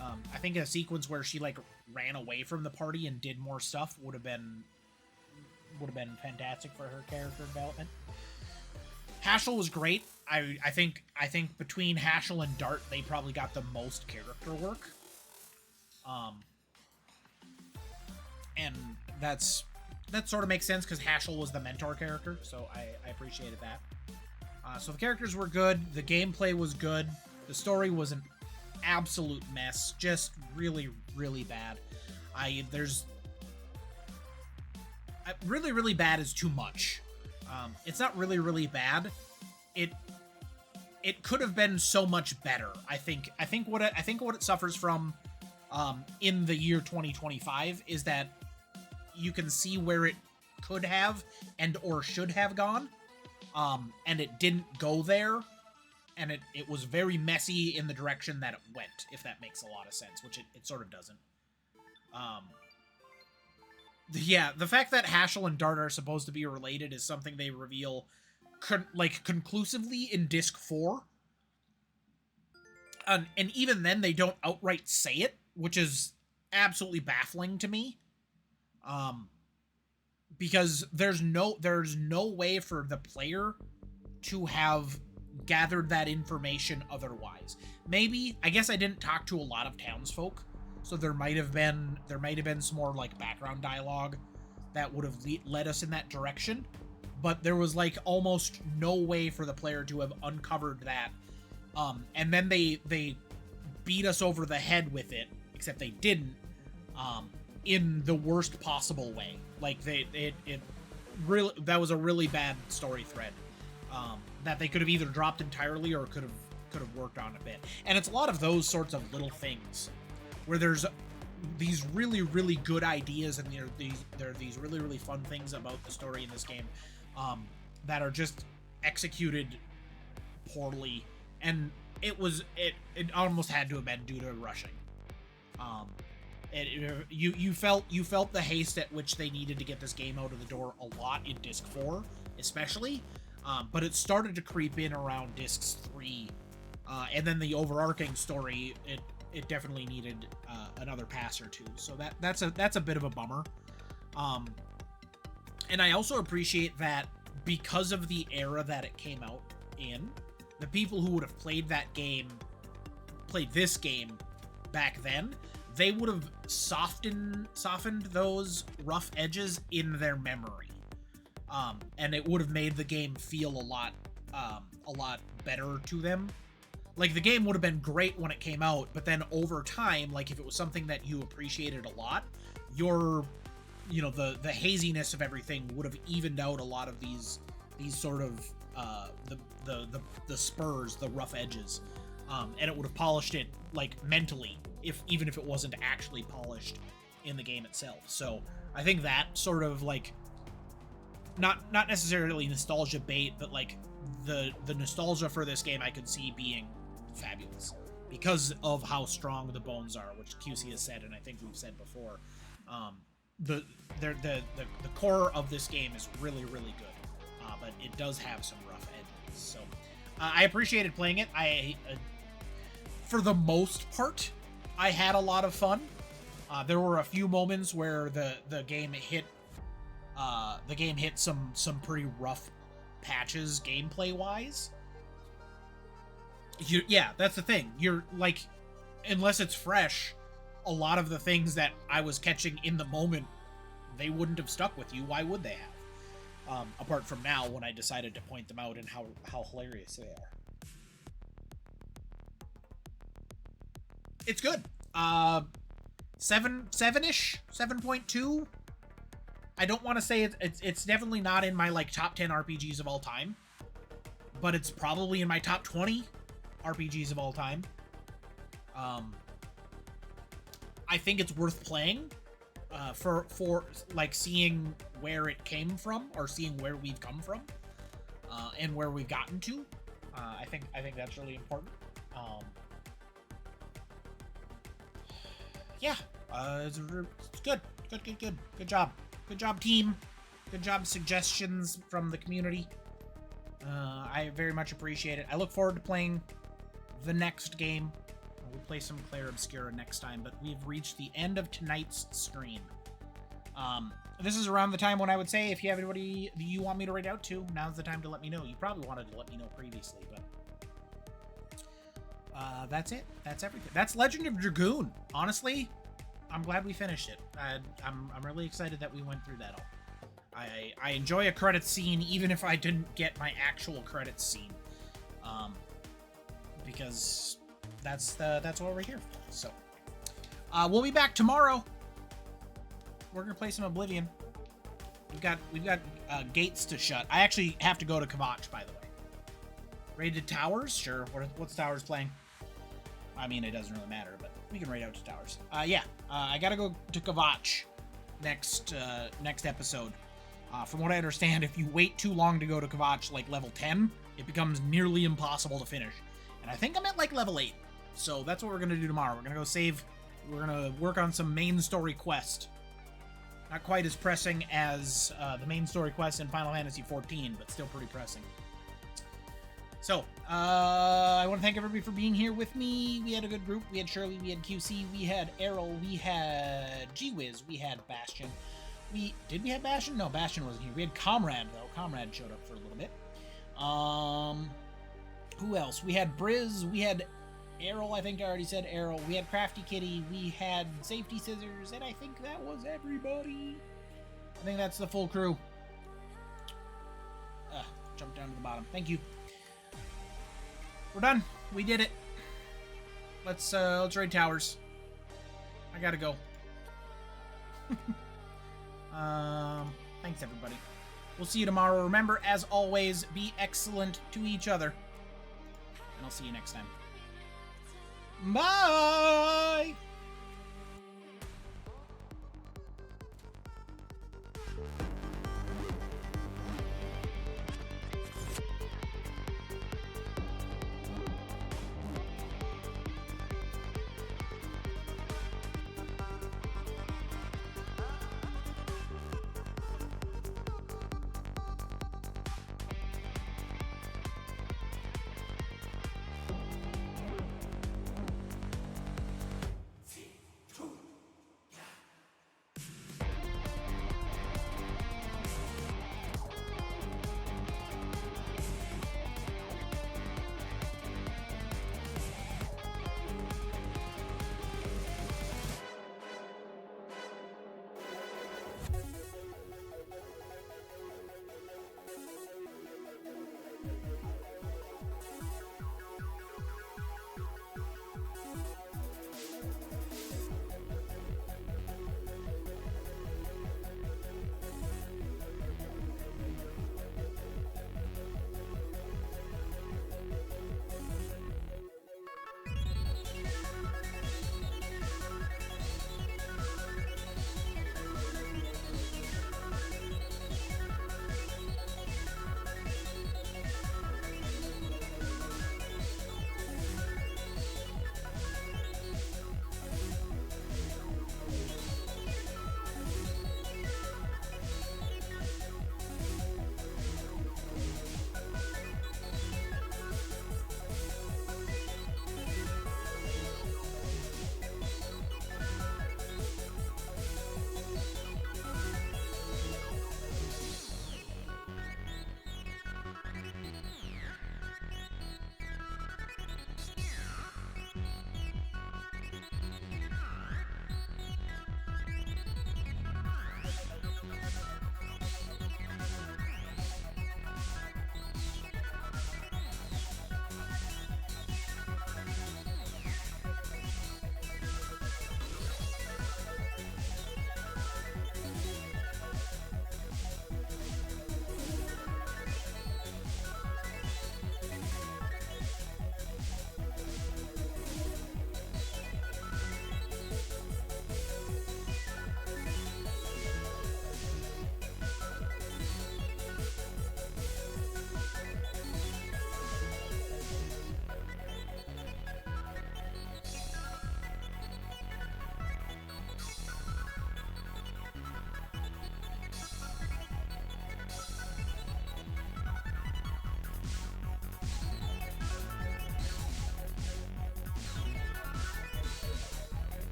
I think a sequence where she, like, ran away from the party and did more stuff would have been fantastic for her character development. Haschel was great. I think between Haschel and Dart, they probably got the most character work. And that sort of makes sense because Haschel was the mentor character, so I appreciated that. So the characters were good, the gameplay was good, the story was an absolute mess, just really, really bad. Really, really bad is too much. It's not really, really bad. It could have been so much better. I think what it suffers from in the year 2025 is that you can see where it could have and or should have gone, and it didn't go there, and it was very messy in the direction that it went, if that makes a lot of sense, which it sort of doesn't. Yeah, the fact that Haschel and Dart are supposed to be related is something they reveal conclusively in Disc 4. And even then, they don't outright say it, which is absolutely baffling to me. Because there's no way for the player to have gathered that information otherwise. Maybe, I guess I didn't talk to a lot of townsfolk, so there might have been some more, like, background dialogue that would have led us in that direction, but there was, like, almost no way for the player to have uncovered that. And then they beat us over the head with it, except they didn't, in the worst possible way. Like, that was a really bad story thread, that they could have either dropped entirely or could have have worked on a bit. And it's a lot of those sorts of little things where there's these really, really good ideas, and there are these really, really fun things about the story in this game that are just executed poorly, and it almost had to have been due to rushing. You felt the haste at which they needed to get this game out of the door a lot in Disc 4, especially, but it started to creep in around Discs 3, and then the overarching story, it definitely needed another pass or two. So that's a bit of a bummer. And I also appreciate that because of the era that it came out in, the people who would have played this game back then, they would have softened those rough edges in their memory. And it would have made the game feel a lot better to them. Like, the game would have been great when it came out, but then over time, like, if it was something that you appreciated a lot, the haziness of everything would have evened out a lot of these sort of the spurs, the rough edges, and it would have polished it, like, mentally, even if it wasn't actually polished in the game itself. So I think that sort of, like, not necessarily nostalgia bait, but like the nostalgia for this game I could see being fabulous because of how strong the bones are, which QC has said, and I think we've said before. The core of this game is really, really good, but it does have some rough edges. So I appreciated playing it. For the most part, I had a lot of fun. There were a few moments where the game hit some pretty rough patches gameplay wise. Yeah, that's the thing. You're like, unless it's fresh, a lot of the things that I was catching in the moment, they wouldn't have stuck with you. Why would they have? Apart from now, when I decided to point them out and how hilarious they are. It's good. 7-ish, 7.2. I don't want to say it's definitely not in my like top 10 RPGs of all time, but it's probably in my top 20 RPGs of all time. I think it's worth playing for like seeing where it came from, or seeing where we've come from, and where we've gotten to. I think that's really important. Yeah, it's good. Good job. Good job, team. Good job, suggestions from the community. I very much appreciate it. I look forward to playing the next game. We'll play some Clair Obscura next time, but we've reached the end of tonight's stream. This is around the time when I would say, if you have anybody you want me to reach out to, now's the time to let me know. You probably wanted to let me know previously, but that's it. That's everything. That's Legend of Dragoon. Honestly, I'm glad we finished it. I'm really excited that we went through that all. I enjoy a credits scene, even if I didn't get my actual credits scene, because that's what we're here for. So we'll be back tomorrow. We're gonna play some Oblivion. We've got gates to shut. I actually have to go to Kvatch, by the way. Raided Towers? Sure. What's Towers playing? I mean, it doesn't really matter, but we can raid out to Towers. Yeah. I gotta go to Kvatch next episode. From what I understand, if you wait too long to go to Kvatch, like level 10, it becomes nearly impossible to finish. And I think I'm at like level 8. So that's what we're gonna do tomorrow. We're gonna go save. We're gonna work on some main story quest. Not quite as pressing as the main story quest in Final Fantasy XIV, but still pretty pressing. So, I want to thank everybody for being here with me. We had a good group. We had Shirley, we had QC, we had Errol, we had G-Wiz, we had Bastion. Did we have Bastion? No, Bastion wasn't here. We had Comrade, though. Comrade showed up for a little bit. Who else? We had Briz, we had Errol, I think I already said Errol. We had Crafty Kitty, we had Safety Scissors, and I think that was everybody. I think that's the full crew. Jump down to the bottom. Thank you. We're done. We did it. Let's raid Towers. I gotta go. Thanks everybody. We'll see you tomorrow. Remember, as always, be excellent to each other. and I'll see you next time. Bye!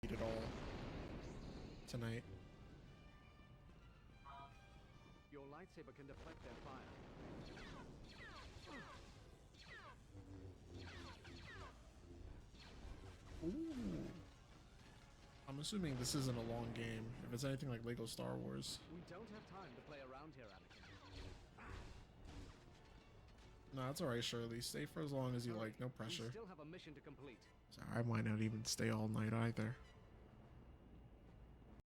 At all tonight. Your lightsaber can deflect their fire. Ooh. I'm assuming this isn't a long game. If it's anything like Lego Star Wars. We don't have time to play around here, Anakin. Nah, it's alright, Shirley. Stay for as long as you like. No We pressure. still have a mission to complete. So I might not even stay all night either.